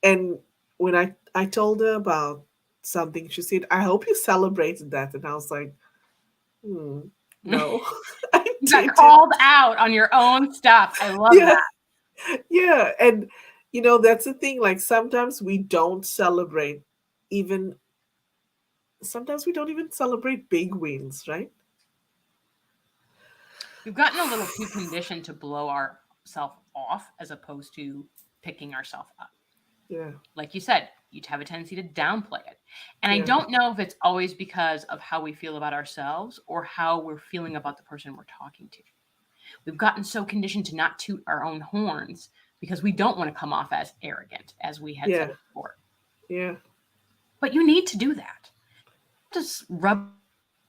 [SPEAKER 1] and when I told her about something, she said, I hope you celebrated that. And I was like, hmm, no, I
[SPEAKER 2] you got
[SPEAKER 1] didn't.
[SPEAKER 2] called out on your own stuff. I love
[SPEAKER 1] Yeah,
[SPEAKER 2] that.
[SPEAKER 1] yeah. And, that's the thing. Like, sometimes we don't celebrate even, sometimes we don't even celebrate big wins, right?
[SPEAKER 2] We've gotten a little too conditioned to blow ourselves off as opposed to picking ourselves up.
[SPEAKER 1] Yeah.
[SPEAKER 2] Like you said, you'd have a tendency to downplay it. And I
[SPEAKER 1] Yeah.
[SPEAKER 2] don't know if it's always because of how we feel about ourselves or how we're feeling about the person we're talking to. We've gotten so conditioned to not toot our own horns because we don't want to come off as arrogant, as we had
[SPEAKER 1] Yeah.
[SPEAKER 2] said before.
[SPEAKER 1] Yeah.
[SPEAKER 2] But you need to do that. Just rub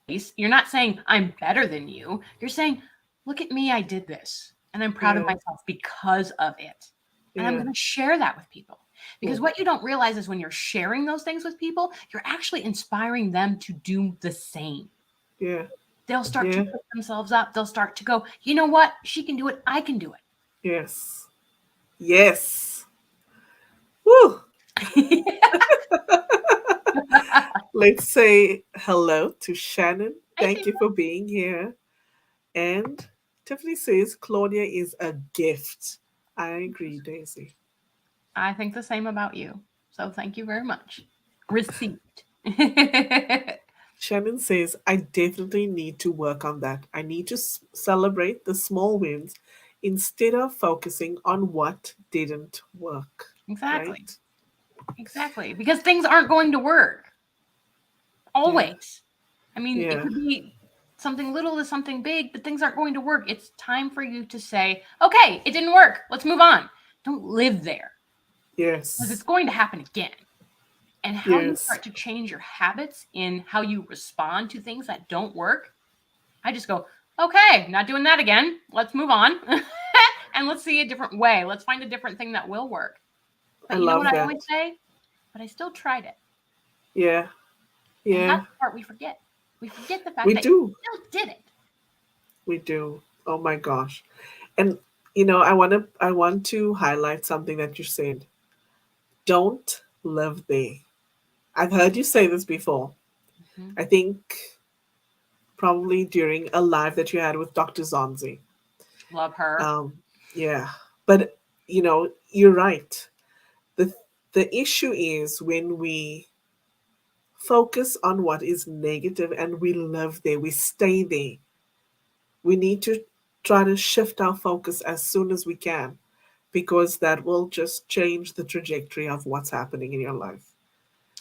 [SPEAKER 2] face. You're not saying I'm better than you. You're saying, look at me, I did this. And I'm proud of
[SPEAKER 1] Yeah.
[SPEAKER 2] myself because of it. And I'm
[SPEAKER 1] Yeah.
[SPEAKER 2] going to share that with people. Because
[SPEAKER 1] Yeah.
[SPEAKER 2] what you don't realize is when you're sharing those things with people, you're actually inspiring them to do the same.
[SPEAKER 1] Yeah.
[SPEAKER 2] They'll start to
[SPEAKER 1] Yeah.
[SPEAKER 2] pick themselves up. They'll start to go, you know what? She can do it. I can do
[SPEAKER 1] Yes. Yes. Woo.
[SPEAKER 2] it.
[SPEAKER 1] Let's say hello to Shannon.
[SPEAKER 2] I see.
[SPEAKER 1] Thank you for being here. And Tiffany says Claudia is a gift. I agree, Daisy.
[SPEAKER 2] I think the same about you. So thank you very much. Received.
[SPEAKER 1] Shannon says, I definitely need to work on that. I need to celebrate the small wins instead of focusing on what didn't work.
[SPEAKER 2] Exactly.
[SPEAKER 1] Right?
[SPEAKER 2] Exactly. Because things aren't going to work.
[SPEAKER 1] Yeah.
[SPEAKER 2] Always. I mean, it
[SPEAKER 1] Yeah.
[SPEAKER 2] could be something little to something big, but things aren't going to work. It's time for you to say, okay, it didn't work. Let's move on. Don't live there because it's
[SPEAKER 1] Yes.
[SPEAKER 2] going to happen again. And how you
[SPEAKER 1] Yes.
[SPEAKER 2] start to change your habits in how you respond to things that don't work. I just go, okay, not doing that again. Let's move on. And let's see a different way. Let's find a different thing that will work.
[SPEAKER 1] I
[SPEAKER 2] But you know what
[SPEAKER 1] love
[SPEAKER 2] I
[SPEAKER 1] that.
[SPEAKER 2] always say? But I still tried it.
[SPEAKER 1] Yeah.
[SPEAKER 2] And that's
[SPEAKER 1] Yeah.
[SPEAKER 2] the part we forget. We forget the fact
[SPEAKER 1] We
[SPEAKER 2] that you
[SPEAKER 1] do.
[SPEAKER 2] still did it.
[SPEAKER 1] We do. Oh my gosh. And I want to highlight something that you said. Don't live there. I've heard you say this before.
[SPEAKER 2] Mhm.
[SPEAKER 1] I think probably during a live that you had with Dr. Zonzi.
[SPEAKER 2] Love her.
[SPEAKER 1] Um, yeah. But you're right. The the issue is when we focus on what is negative and we live there, we stay there. We need to try to shift our focus as soon as we can because that will just change the trajectory of what's happening in your life.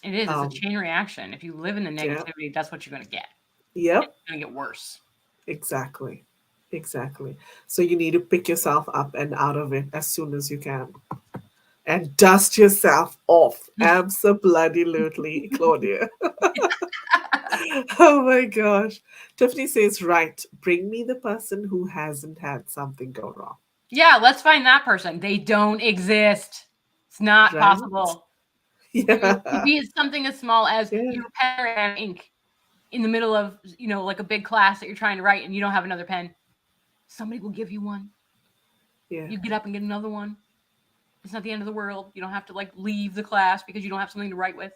[SPEAKER 2] It is. It's a
[SPEAKER 1] Um,
[SPEAKER 2] chain reaction. If you live in the
[SPEAKER 1] yeah.
[SPEAKER 2] negativity, that's what you're going to get.
[SPEAKER 1] Yep.
[SPEAKER 2] It's going to get worse.
[SPEAKER 1] Exactly. Exactly. So you need to pick yourself up and out of it as soon as you can. And dust yourself off. Absolutely, Claudia. Oh my gosh. Tiffany says, right, bring me the person who hasn't had something go wrong.
[SPEAKER 2] Yeah, let's find that person. They don't exist. It's not
[SPEAKER 1] Right?
[SPEAKER 2] possible. It could
[SPEAKER 1] Yeah.
[SPEAKER 2] be something as small as
[SPEAKER 1] Yeah.
[SPEAKER 2] your pen ran out of ink in the middle of, like a big class that you're trying to write and you don't have another pen. Somebody will give you one.
[SPEAKER 1] Yeah.
[SPEAKER 2] You get up and get another one. It's not the end of the world. You don't have to like leave the class because you don't have something to write with.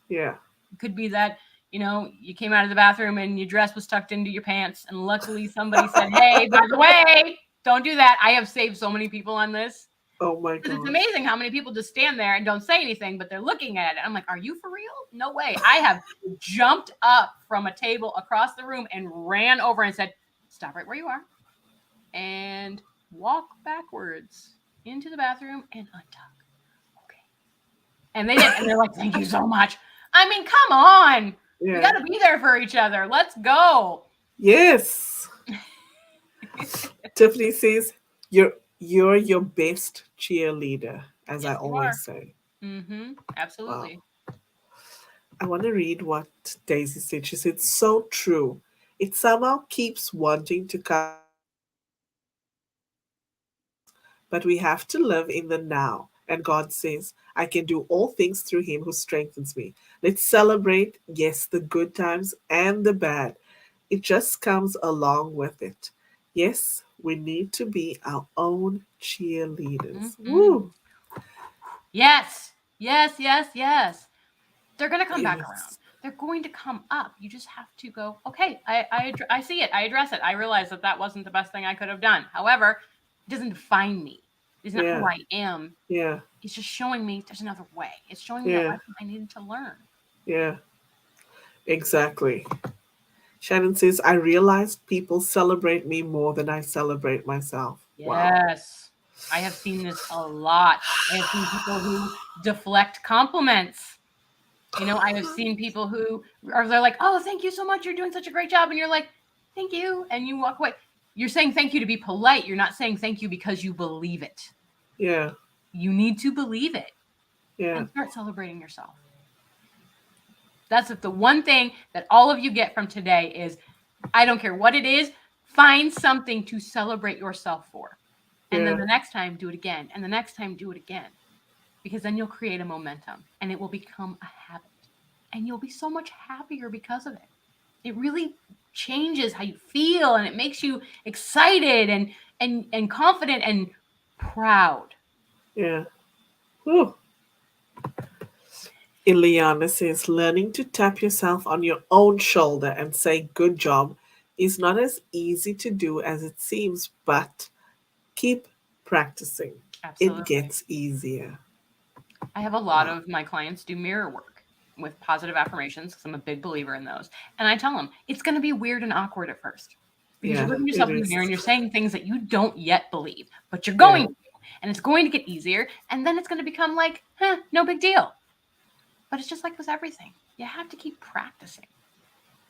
[SPEAKER 1] Yeah.
[SPEAKER 2] It could be that, you came out of the bathroom and your dress was tucked into your pants. And luckily somebody said, hey, by the way, don't do that. I have saved so many people on this.
[SPEAKER 1] Oh my
[SPEAKER 2] Because it's
[SPEAKER 1] gosh.
[SPEAKER 2] amazing how many people just stand there and don't say anything, but they're looking at it. I'm like, are you for real? No way. I have jumped up from a table across the room and ran over and said, stop right where you are and walk backwards into the bathroom and untuck. Okay. And they did. And they're like, thank you so much. I mean, come on. We
[SPEAKER 1] Yeah.
[SPEAKER 2] got to be there for each other. Let's go.
[SPEAKER 1] Yes. Tiffany says, you're your best cheerleader, as I
[SPEAKER 2] Yes, you
[SPEAKER 1] always
[SPEAKER 2] are.
[SPEAKER 1] say.
[SPEAKER 2] Mm-hmm.
[SPEAKER 1] Wow.
[SPEAKER 2] Absolutely.
[SPEAKER 1] I want to read what Daisy said. She said, so true. It somehow keeps wanting to come but we have to live in the now. And God says, I can do all things through him who strengthens me. Let's celebrate, yes, the good times and the bad. It just comes along with it. Yes, we need to be our own cheerleaders.
[SPEAKER 2] Mm-hmm.
[SPEAKER 1] Woo!
[SPEAKER 2] Yes. Yes, yes, yes. They're going to come back around.
[SPEAKER 1] Yes.
[SPEAKER 2] They're going to come up. You just have to go, okay, I see it. I address it. I realize that that wasn't the best thing I could have done. However, it doesn't define me. It's not who
[SPEAKER 1] Yeah.
[SPEAKER 2] I am.
[SPEAKER 1] Yeah.
[SPEAKER 2] It's just showing me there's another way. It's showing me a
[SPEAKER 1] Yeah.
[SPEAKER 2] lesson I needed to learn.
[SPEAKER 1] Yeah. Exactly. Shannon says, I realized people celebrate me more than I celebrate myself. Wow.
[SPEAKER 2] Yes. I have seen this a lot. I have seen people who deflect compliments. I have seen people who they're like, "Oh, thank you so much. You're doing such a great job." And you're like, "Thank you." And you walk away. You're saying thank you to be polite. You're not saying thank you because you believe it.
[SPEAKER 1] Yeah.
[SPEAKER 2] You need to believe it
[SPEAKER 1] Yeah.
[SPEAKER 2] and start celebrating yourself. That's the one thing that all of you get from today is, I don't care what it is, find something to celebrate yourself for. And then
[SPEAKER 1] Yeah.
[SPEAKER 2] the next time, do it again. And the next time, do it again. Because then you'll create a momentum and it will become a habit. And you'll be so much happier because of it. It really changes how you feel and it makes you excited and confident and proud.
[SPEAKER 1] Yeah. Whew. Ileana says learning to tap yourself on your own shoulder and say good job is not as easy to do as it seems, but keep practicing. It
[SPEAKER 2] Absolutely.
[SPEAKER 1] gets easier.
[SPEAKER 2] I have a lot
[SPEAKER 1] Wow.
[SPEAKER 2] of my clients do mirror work with positive affirmations because I'm a big believer in those. And I tell them it's going to be weird and awkward at first because you're
[SPEAKER 1] Yeah,
[SPEAKER 2] looking
[SPEAKER 1] it
[SPEAKER 2] yourself in the
[SPEAKER 1] is.
[SPEAKER 2] mirror and you're saying things that you don't yet believe, but you're
[SPEAKER 1] Yeah.
[SPEAKER 2] going to. And it's going to get easier. And then it's going to become like, no big deal. But it's just like with everything. You have to keep practicing.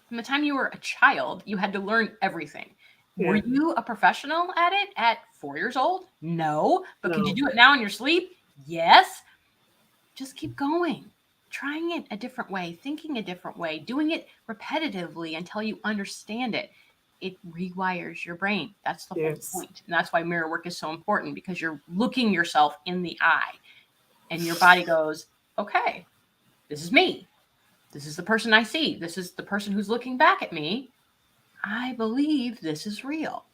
[SPEAKER 2] From the time you were a child, you had to learn everything. Were
[SPEAKER 1] Yeah.
[SPEAKER 2] you a professional at it at 4 years old? No. But could you
[SPEAKER 1] No.
[SPEAKER 2] do it now in your sleep? Yes. Just keep going, trying it a different way, thinking a different way, doing it repetitively until you understand it. It rewires your brain. That's the whole
[SPEAKER 1] Yes.
[SPEAKER 2] point. And that's why mirror work is so important because you're looking yourself in the eye and your body goes, okay, this is me. This is the person I see. This is the person who's looking back at me. I believe this is real.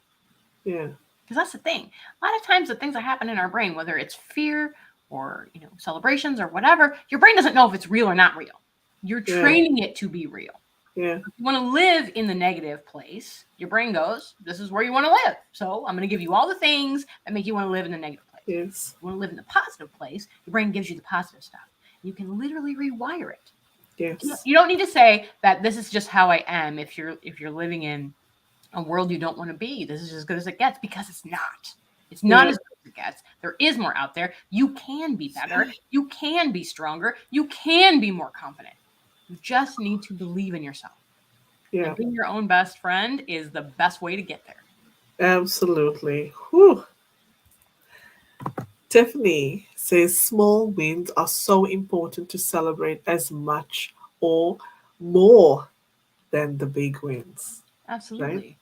[SPEAKER 1] Yeah.
[SPEAKER 2] Because that's the thing. A lot of times the things that happen in our brain, whether it's fear or celebrations or whatever, your brain doesn't know if it's real or not real. You're
[SPEAKER 1] Yeah.
[SPEAKER 2] training it to be real.
[SPEAKER 1] Yeah.
[SPEAKER 2] If you want to live in the negative place, your brain goes, this is where you want to live. So I'm going to give you all the things that make you want to live in the negative place.
[SPEAKER 1] Yes.
[SPEAKER 2] You want to live in the positive place, your brain gives you the positive stuff. You can literally rewire it.
[SPEAKER 1] Yes.
[SPEAKER 2] You don't need to say that this is just how I am if you're living in a world you don't want to be. This is as good as it gets because it's not. It's not
[SPEAKER 1] Yeah.
[SPEAKER 2] as good as it gets. There is more out there. You can be better. You can be stronger. You can be more confident. You just need to believe in yourself.
[SPEAKER 1] Yeah.
[SPEAKER 2] And being your own best friend is the best way to get there.
[SPEAKER 1] Absolutely. Whew. Tiffany says small wins are so important to celebrate as much or more than the big wins. Right?
[SPEAKER 2] Absolutely.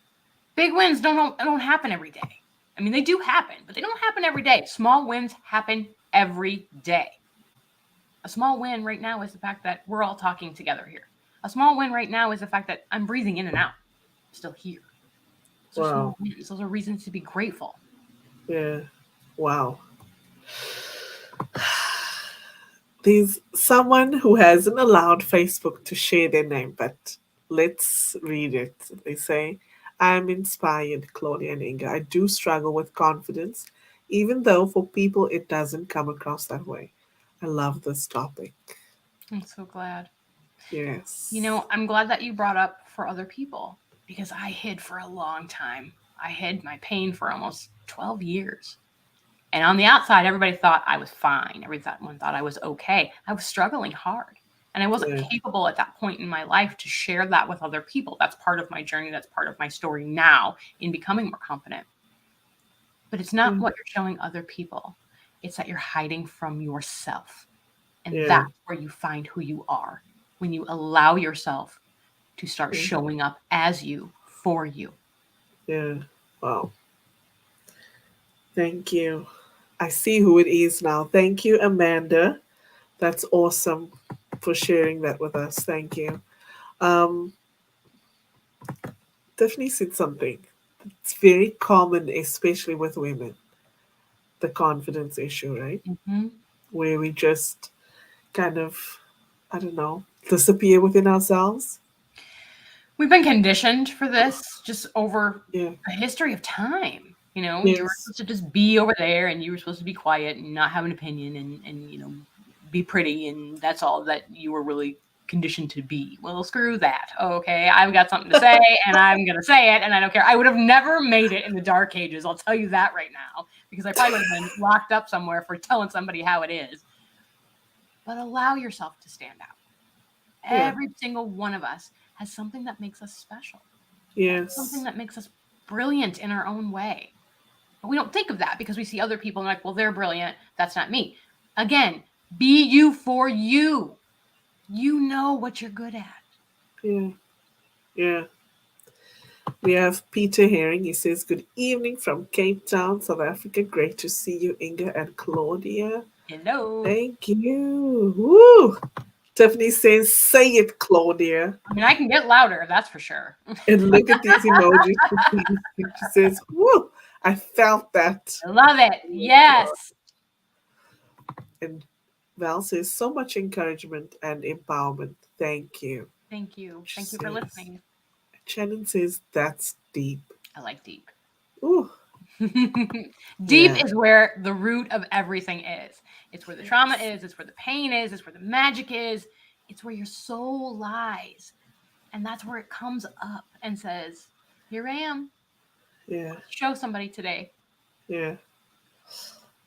[SPEAKER 2] Big wins don't happen every day. I mean, they do happen, but they don't happen every day. Small wins happen every day. A small win right now is the fact that we're all talking together here. A small win right now is the fact that I'm breathing in and out, I'm still here. Those are small
[SPEAKER 1] Wow.
[SPEAKER 2] wins. Those are reasons to be grateful.
[SPEAKER 1] Yeah. Wow. There's someone who hasn't allowed Facebook to share their name, but let's read it. They say, I'm inspired, Claudia and Inga. I do struggle with confidence, even though for people it doesn't come across that way. I love this topic.
[SPEAKER 2] I'm so glad.
[SPEAKER 1] Yes.
[SPEAKER 2] I'm glad that you brought up for other people because I hid for a long time. I hid my pain for almost 12 years. And on the outside, everybody thought I was fine. Everyone thought I was okay. I was struggling hard. And I wasn't
[SPEAKER 1] Yeah.
[SPEAKER 2] capable at that point in my life to share that with other people. That's part of my journey. That's part of my story now in becoming more confident. But it's not
[SPEAKER 1] Yeah.
[SPEAKER 2] what you're showing other people, it's that you're hiding from yourself. And
[SPEAKER 1] Yeah.
[SPEAKER 2] that's where you find who you are when you allow yourself to start
[SPEAKER 1] Yeah.
[SPEAKER 2] showing up as you for you.
[SPEAKER 1] Yeah. Wow. Thank you. I see who it is now. Thank you, Amanda. That's awesome for sharing that with us. Thank you. Um, Tiffany said something. It's very common, especially with women, the confidence issue, right?
[SPEAKER 2] Mm-hmm.
[SPEAKER 1] Where we just kind of, I don't know, disappear within ourselves.
[SPEAKER 2] We've been conditioned for this just over
[SPEAKER 1] Yeah.
[SPEAKER 2] a history of time. You were
[SPEAKER 1] Yes.
[SPEAKER 2] supposed to just be over there and you were supposed to be quiet and not have an opinion and be pretty and that's all that you were really conditioned to be. Well, screw that. Okay, I've got something to say, and I'm going to say it, and I don't care. I would have never made it in the dark ages. I'll tell you that right now, because I probably would have been locked up somewhere for telling somebody how it is. But allow yourself to stand out.
[SPEAKER 1] Yeah.
[SPEAKER 2] Every single one of us has something that makes us special. Something
[SPEAKER 1] Yes.
[SPEAKER 2] that makes us brilliant in our own way. But we don't think of that because we see other people and like, well, they're brilliant. That's not me. Again, be you for you. You know what you're good at.
[SPEAKER 1] Yeah. Yeah. We have Peter Herring. He says, "Good evening from Cape Town, South Africa. Great to see you, Inga and Claudia."
[SPEAKER 2] Hello.
[SPEAKER 1] Thank you. Woo! Tiffany says, "Say it, Claudia."
[SPEAKER 2] I mean, I can get louder, that's for sure.
[SPEAKER 1] And look at these emojis. She says, "Woo! I felt that."
[SPEAKER 2] I love it. Yes.
[SPEAKER 1] And Val says, "So much encouragement and empowerment. Thank you."
[SPEAKER 2] Thank you.
[SPEAKER 1] She
[SPEAKER 2] Thank you for
[SPEAKER 1] says,
[SPEAKER 2] listening.
[SPEAKER 1] Shannon says, "That's deep."
[SPEAKER 2] I like deep.
[SPEAKER 1] Ooh,
[SPEAKER 2] Deep
[SPEAKER 1] yeah.
[SPEAKER 2] is where the root of everything is. It's where the trauma
[SPEAKER 1] Yes.
[SPEAKER 2] is. It's where the pain is. It's where the magic is. It's where your soul lies. And that's where it comes up and says, here I am.
[SPEAKER 1] Yeah.
[SPEAKER 2] Show somebody today.
[SPEAKER 1] Yeah.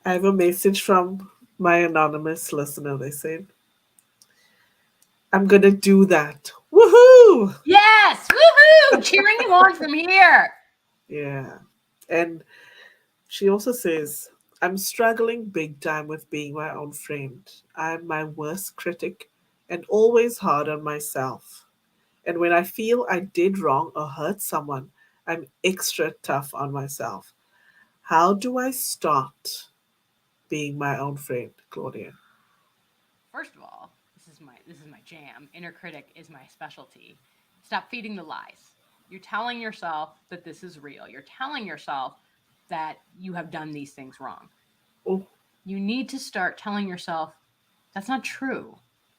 [SPEAKER 1] I have a message from my anonymous listener. They said, "I'm going to do that." Woohoo!
[SPEAKER 2] Yes. Woohoo! Cheering you on from here.
[SPEAKER 1] Yeah. And she also says, "I'm struggling big time with being my own friend. I'm my worst critic and always hard on myself. And when I feel I did wrong or hurt someone, I'm extra tough on myself. How do I start being my own friend, Claudia?"
[SPEAKER 2] First of all, this is my jam. Inner critic is my specialty. Stop feeding the lies. You're telling yourself that this is real. You're telling yourself that you have done these things wrong.
[SPEAKER 1] Oh,
[SPEAKER 2] You need to start telling yourself that's not true.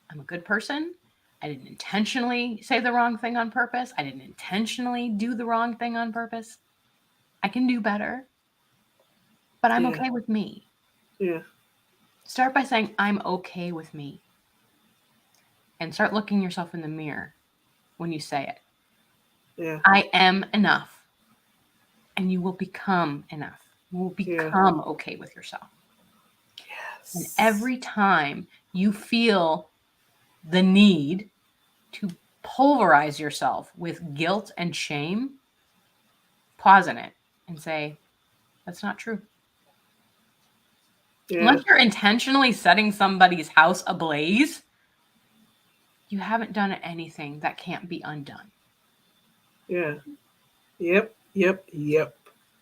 [SPEAKER 2] I'm a good person. I didn't intentionally say the wrong thing on purpose. I didn't intentionally do the wrong thing on purpose. I can do better, but I'm
[SPEAKER 1] yeah,
[SPEAKER 2] okay with me.
[SPEAKER 1] yeah,
[SPEAKER 2] Start by saying, I'm okay with me. And start looking yourself in the mirror when you say it.
[SPEAKER 1] yeah,
[SPEAKER 2] I am enough. And you will become enough. You will
[SPEAKER 1] yeah.
[SPEAKER 2] become okay with yourself. And
[SPEAKER 1] Yes.
[SPEAKER 2] every time you feel the need to pulverize yourself with guilt and shame, pause in it and say, that's not true.
[SPEAKER 1] Yeah,
[SPEAKER 2] Unless you're intentionally setting somebody's house ablaze, you haven't done anything that can't be undone.
[SPEAKER 1] yeah. Yep, yep, yep.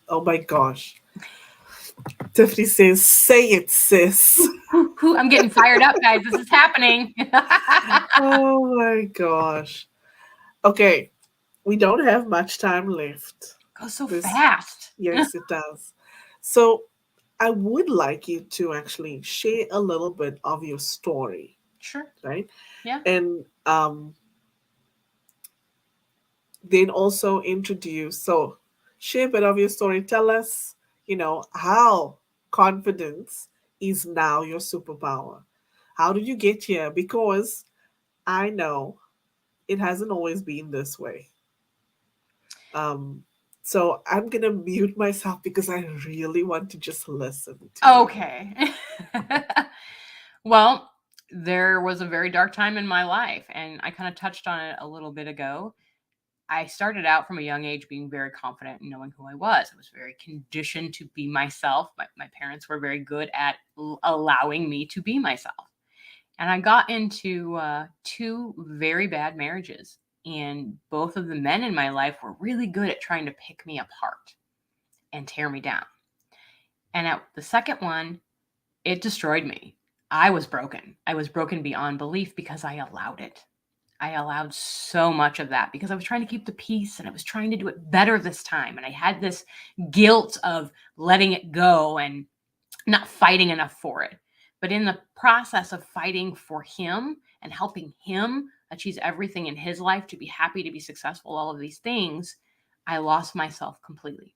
[SPEAKER 1] Oh my gosh. Tiffany says, "Say it, sis."
[SPEAKER 2] I'm getting fired up, guys. This is happening.
[SPEAKER 1] Oh my gosh. Okay, we don't have much time left.
[SPEAKER 2] Goes so
[SPEAKER 1] This,
[SPEAKER 2] fast.
[SPEAKER 1] yes, it does. So I would like you to actually share a little bit of your story,
[SPEAKER 2] Sure.
[SPEAKER 1] right?
[SPEAKER 2] Yeah.
[SPEAKER 1] And then also introduce. So share a bit of your story. Tell us, how confidence is now your superpower. How did you get here? Because I know it hasn't always been this way. Um, so I'm gonna mute myself because I really want to just listen to you.
[SPEAKER 2] Okay. Well, there was a very dark time in my life, and I kind of touched on it a little bit ago. I started out from a young age being very confident in knowing who I was. I was very conditioned to be myself. My parents were very good at allowing me to be myself. And I got into two very bad marriages. And both of the men in my life were really good at trying to pick me apart and tear me down. And at the second one, it destroyed me. I was broken. I was broken beyond belief because I allowed it. I allowed so much of that because I was trying to keep the peace and I was trying to do it better this time. And I had this guilt of letting it go and not fighting enough for it. But in the process of fighting for him and helping him achieve everything in his life to be happy, to be successful, all of these things, I lost myself completely.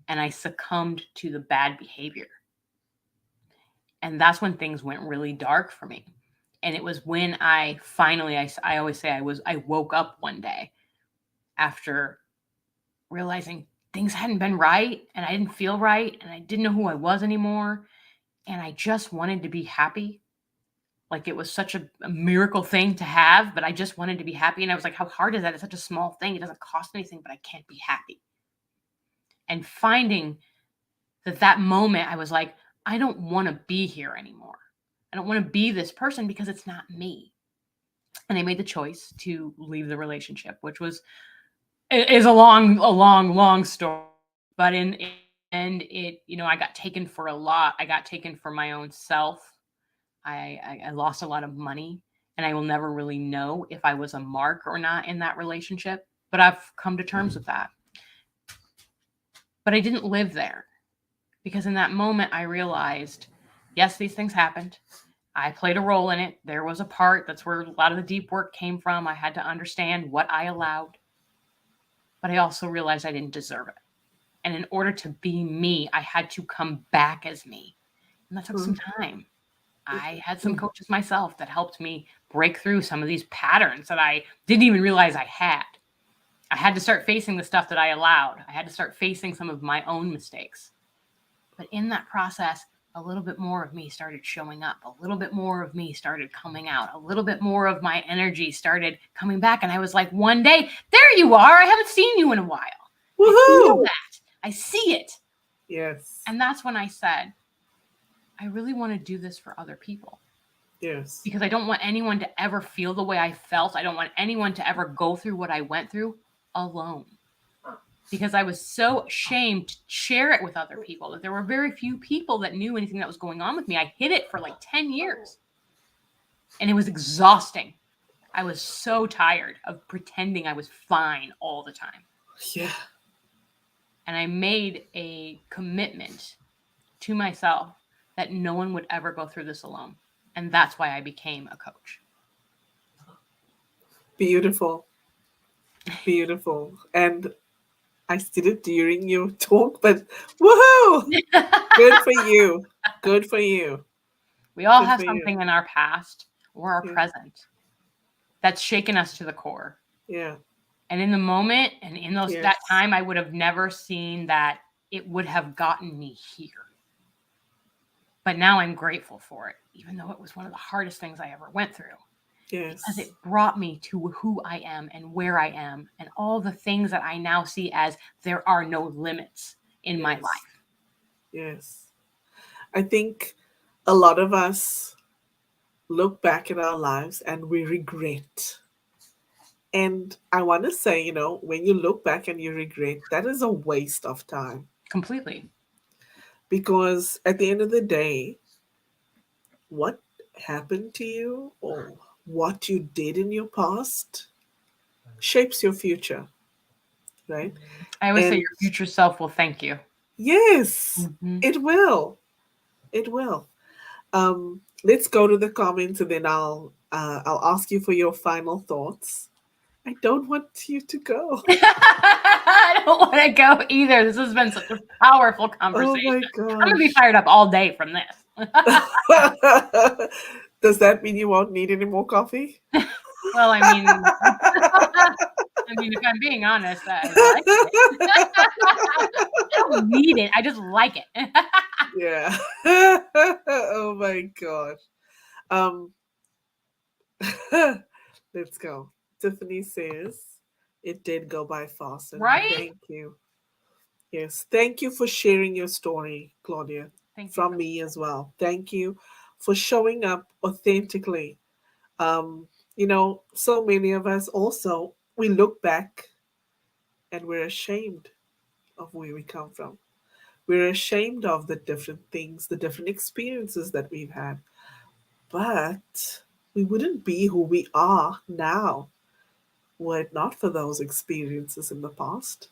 [SPEAKER 2] And I succumbed to the bad behavior. And that's when things went really dark for me. And it was when I finally, I always say I woke up one day after realizing things hadn't been right and I didn't feel right and I didn't know who I was anymore. And I just wanted to be happy. Like it was such a miracle thing to have, but I just wanted to be happy. And I was like, how hard is that? It's such a small thing. It doesn't cost anything, but I can't be happy. And finding that moment, I was like, I don't want to be here anymore. I don't want to be this person because it's not me. And I made the choice to leave the relationship, which is a long story. But in and it, I got taken for a lot. I got taken for my own self. I lost a lot of money, and I will never really know if I was a mark or not in that relationship. But I've come to terms with that. But I didn't live there because in that moment I realized, yes, these things happened. I played a role in it. There was a part. That's where a lot of the deep work came from. I had to understand what I allowed. But I also realized I didn't deserve it. And in order to be me, I had to come back as me. And that took some time. I had some coaches myself that helped me break through some of these patterns that I didn't even realize I had. I had to start facing the stuff that I allowed. I had to start facing some of my own mistakes. But in that process, a little bit more of me started showing up. A little bit more of me started coming out. A little bit more of my energy started coming back. And I was like, one day, there you are. I haven't seen you in a while.
[SPEAKER 1] Woohoo!
[SPEAKER 2] I feel that. I see it.
[SPEAKER 1] Yes.
[SPEAKER 2] And that's when I said, I really want to do this for other people.
[SPEAKER 1] Yes.
[SPEAKER 2] Because I don't want anyone to ever feel the way I felt. I don't want anyone to ever go through what I went through alone. Because I was so ashamed to share it with other people that there were very few people that knew anything that was going on with me. I hid it for like 10 years. And it was exhausting. I was so tired of pretending I was fine all the time.
[SPEAKER 1] Yeah.
[SPEAKER 2] And I made a commitment to myself that no one would ever go through this alone. And that's why I became a coach.
[SPEAKER 1] Beautiful. Beautiful. And I did it during your talk, but woohoo! Good for you. Good for you.
[SPEAKER 2] We all
[SPEAKER 1] Good
[SPEAKER 2] have
[SPEAKER 1] for you.
[SPEAKER 2] something in our past or our
[SPEAKER 1] Yeah.
[SPEAKER 2] present that's shaken us to the core.
[SPEAKER 1] Yeah.
[SPEAKER 2] And in the moment and in that
[SPEAKER 1] Yes.
[SPEAKER 2] time, I would have never seen that it would have gotten me here. But now I'm grateful for it, even though it was one of the hardest things I ever went through.
[SPEAKER 1] Yes.
[SPEAKER 2] Because it brought me to who I am and where I am and all the things that I now see as there are no limits in my life.
[SPEAKER 1] Yes. I think a lot of us look back at our lives and we regret. And I want to say, when you look back and you regret, that is a waste of time.
[SPEAKER 2] Completely.
[SPEAKER 1] Because at the end of the day, what happened to you or what you did in your past shapes your future, right?
[SPEAKER 2] I always say
[SPEAKER 1] And
[SPEAKER 2] your future self will thank you.
[SPEAKER 1] yes,
[SPEAKER 2] Mm-hmm.
[SPEAKER 1] it will. It will. Let's go to the comments and then I'll ask you for your final thoughts. I don't want you to go.
[SPEAKER 2] I don't want to go either. This has been such a powerful
[SPEAKER 1] Oh
[SPEAKER 2] conversation.
[SPEAKER 1] my
[SPEAKER 2] I'm going to be
[SPEAKER 1] gosh.
[SPEAKER 2] fired up all day from this.
[SPEAKER 1] Does that mean you won't need any more coffee?
[SPEAKER 2] Well, I mean, if I'm being honest, I like it. I don't need it. I just like it.
[SPEAKER 1] Yeah. Oh my gosh. Um, let's go. Tiffany says it did go by fast, and
[SPEAKER 2] Right?
[SPEAKER 1] thank you. Yes, thank you for sharing your story, Claudia,
[SPEAKER 2] Thank you.
[SPEAKER 1] from me as well. Thank you for showing up authentically. So many of us also we look back and we're ashamed of where we come from. We're ashamed of the different things, the different experiences that we've had. But we wouldn't be who we are now were it not for those experiences in the past.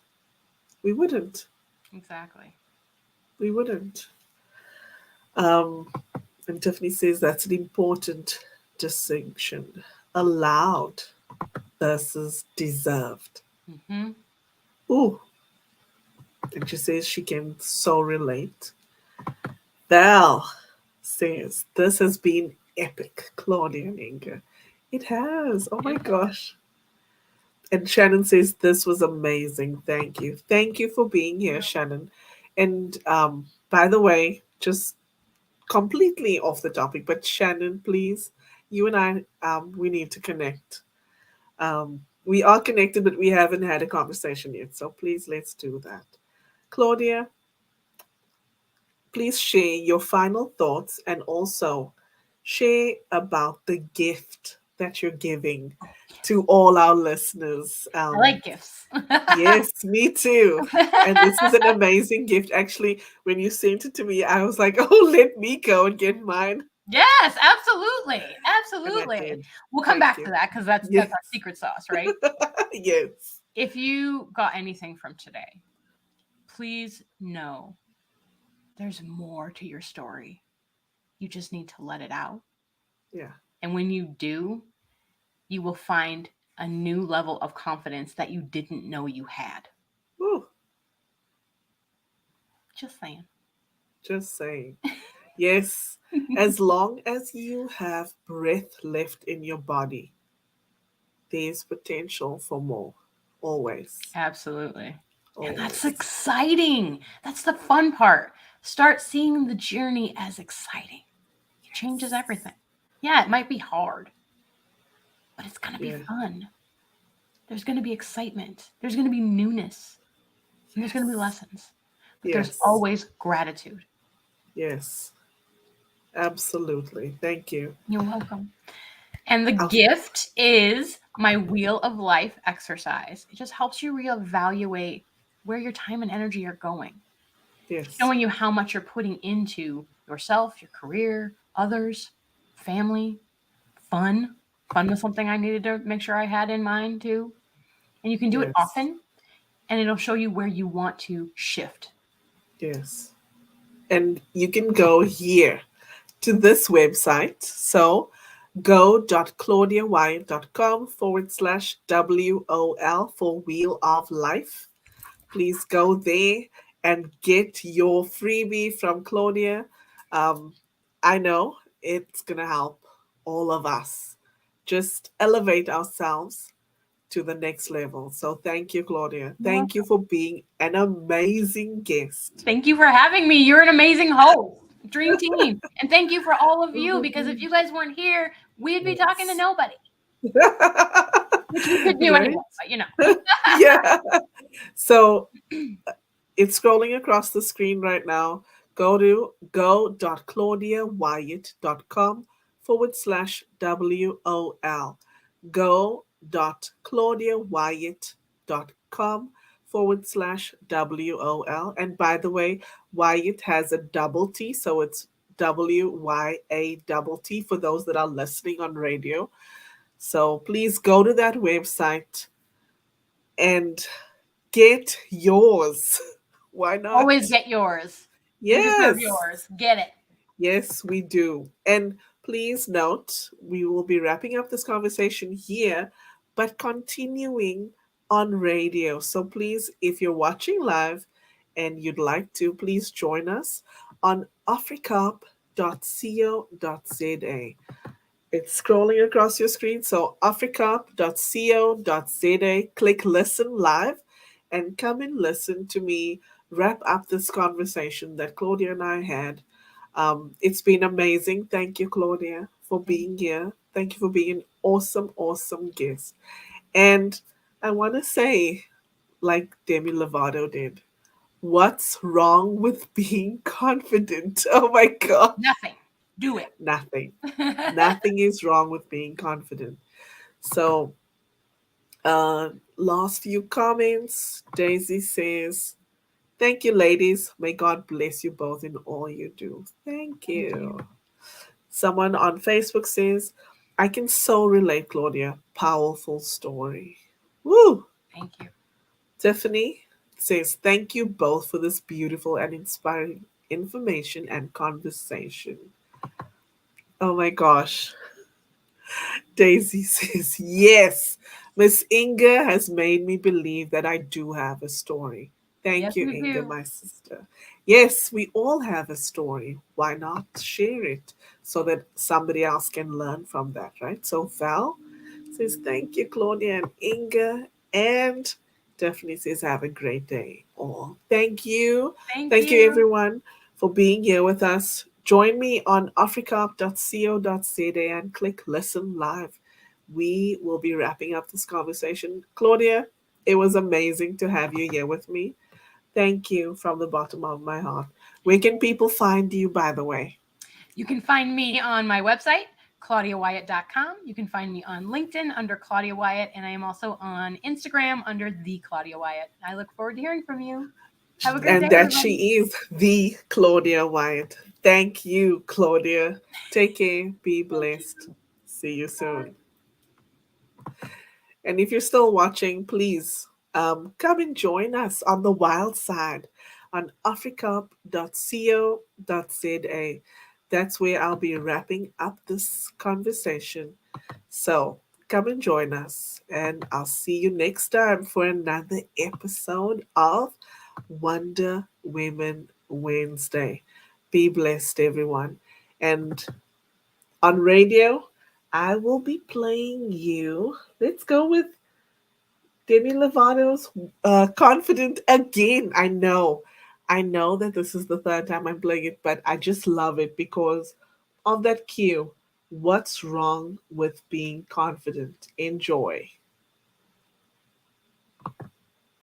[SPEAKER 1] We wouldn't.
[SPEAKER 2] Exactly.
[SPEAKER 1] We wouldn't. Um, and Tiffany says that's an important distinction. Allowed versus deserved.
[SPEAKER 2] Mm-hmm.
[SPEAKER 1] Ooh. And she says she can so relate. Val says this has been epic, Claudia and Inga. It has. Oh my
[SPEAKER 2] Yeah.
[SPEAKER 1] gosh. And Shannon says this was amazing. Thank you. Thank you for being here, Shannon. And by the way, just completely off the topic, but Shannon, please, you and I, we need to connect. We are connected, but we haven't had a conversation yet. So please, let's do that. Claudia, please share your final thoughts and also share about the gift that you're giving
[SPEAKER 2] Oh, yes.
[SPEAKER 1] to all our listeners.
[SPEAKER 2] I like gifts.
[SPEAKER 1] Yes, me too. And this is an amazing gift. Actually, when you sent it to me, I was like, oh, let me go and get mine.
[SPEAKER 2] Yes, absolutely.
[SPEAKER 1] And I
[SPEAKER 2] Absolutely.
[SPEAKER 1] did.
[SPEAKER 2] We'll come
[SPEAKER 1] Thank
[SPEAKER 2] back
[SPEAKER 1] you.
[SPEAKER 2] to that because that's
[SPEAKER 1] Yes.
[SPEAKER 2] our secret sauce, right?
[SPEAKER 1] Yes.
[SPEAKER 2] If you got anything from today, please know there's more to your story. You just need to let it out.
[SPEAKER 1] Yeah.
[SPEAKER 2] And when you do, you will find a new level of confidence that you didn't know you had.
[SPEAKER 1] Woo.
[SPEAKER 2] Just saying.
[SPEAKER 1] Just saying. Yes. As long as you have breath left in your body, there's potential for more. Always.
[SPEAKER 2] Absolutely. And that's
[SPEAKER 1] Always.
[SPEAKER 2] exciting. That's the fun part. Start seeing the journey as exciting. It changes
[SPEAKER 1] Yes.
[SPEAKER 2] everything. Yeah, it might be hard, but it's going to be
[SPEAKER 1] Yeah.
[SPEAKER 2] fun. There's going to be excitement. There's going to be newness. And there's going to be
[SPEAKER 1] Yes.
[SPEAKER 2] lessons. But there's
[SPEAKER 1] Yes.
[SPEAKER 2] always gratitude.
[SPEAKER 1] Yes. Absolutely. Thank you.
[SPEAKER 2] You're welcome. And the
[SPEAKER 1] I'll,
[SPEAKER 2] gift is my wheel of life exercise. It just helps you reevaluate where your time and energy are going,
[SPEAKER 1] yes.
[SPEAKER 2] showing you how much you're putting into yourself, your career, others, family, fun. Fun was something I needed to make sure I had in mind too. And you can do it
[SPEAKER 1] Yes.
[SPEAKER 2] often, and it'll show you where you want to shift.
[SPEAKER 1] Yes. And you can go here to this website. So go.claudiawyatt.com/WOL for Wheel of Life. Please go there and get your freebie from Claudia. Um, I know it's going to help all of us just elevate ourselves to the next level. So thank you, Claudia.
[SPEAKER 2] You're
[SPEAKER 1] Thank you
[SPEAKER 2] welcome.
[SPEAKER 1] for being an amazing guest.
[SPEAKER 2] Thank you for having me. You're an amazing host. Dream team. And thank you for all of you because if you guys weren't here, we'd be talking to
[SPEAKER 1] Yes.
[SPEAKER 2] nobody, which we could do
[SPEAKER 1] Right?
[SPEAKER 2] anyway, but you know.
[SPEAKER 1] Yeah. So it's scrolling across the screen right now. Go to go.claudiawyatt.com/WOL. Go.claudiawyatt.com/WOL. And by the way, Wyatt has a double T, so it's WYATT for those that are listening on radio. So please go to that website and get yours. Why not?
[SPEAKER 2] Always get yours. You deserve
[SPEAKER 1] Yes.
[SPEAKER 2] yours. Get it.
[SPEAKER 1] Yes, we do. And please note, we will be wrapping up this conversation here, but continuing on radio. So please, if you're watching live and you'd like to, please join us on africup.co.za. It's scrolling across your screen. So africup.co.za. Click listen live and come and listen to me wrap up this conversation that Claudia and I had. It's been amazing. Thank you, Claudia, for
[SPEAKER 2] Thank
[SPEAKER 1] being here. Thank you for being an awesome, awesome guest. And I want to say, like Demi Lovato did, what's wrong with being confident? Oh my God.
[SPEAKER 2] Nothing. Do it.
[SPEAKER 1] Nothing. Nothing is wrong with being confident. So, uh, last few comments. Daisy says, thank you, ladies. May God bless you both in all you do. Thank
[SPEAKER 2] Thank
[SPEAKER 1] you.
[SPEAKER 2] you.
[SPEAKER 1] Someone on Facebook says, I can so relate, Claudia. Powerful story. Woo!
[SPEAKER 2] Thank you.
[SPEAKER 1] Tiffany says, thank you both for this beautiful and inspiring information and conversation. Oh my gosh. Daisy says, yes, Miss Inga has made me believe that I do have a story. Thank
[SPEAKER 2] Yes,
[SPEAKER 1] you,
[SPEAKER 2] we
[SPEAKER 1] Inga,
[SPEAKER 2] do.
[SPEAKER 1] my sister. Yes, we all have a story. Why not share it so that somebody else can learn from that, right? So Val says, thank you, Claudia and Inga. And Stephanie says, have a great day, all. Thank you.
[SPEAKER 2] Thank
[SPEAKER 1] Thank you,
[SPEAKER 2] you.
[SPEAKER 1] everyone, for being here with us. Join me on africa.co.za and click listen live. We will be wrapping up this conversation. Claudia, it was amazing to have you here with me. Thank you from the bottom of my heart. Where can people find you, by the way?
[SPEAKER 2] You can find me on my website, ClaudiaWyatt.com. You can find me on LinkedIn under Claudia Wyatt, and I am also on Instagram under the Claudia Wyatt. I look forward to hearing from you. Have a great day,
[SPEAKER 1] And that
[SPEAKER 2] everybody.
[SPEAKER 1] she is the Claudia Wyatt. Thank you, Claudia. Take care. Be
[SPEAKER 2] Thank
[SPEAKER 1] blessed.
[SPEAKER 2] you.
[SPEAKER 1] See you
[SPEAKER 2] Bye.
[SPEAKER 1] soon. And if you're still watching, please come and join us on the wild side on africa.co.za. That's where I'll be wrapping up this conversation. So come and join us, and I'll see you next time for another episode of Wonder Women Wednesday. Be blessed, everyone. And on radio, I will be playing you. Let's go with Demi Lovato's Confident again. I know that this is the third time I'm playing it, but I just love it because of that cue. What's wrong with being confident? Enjoy.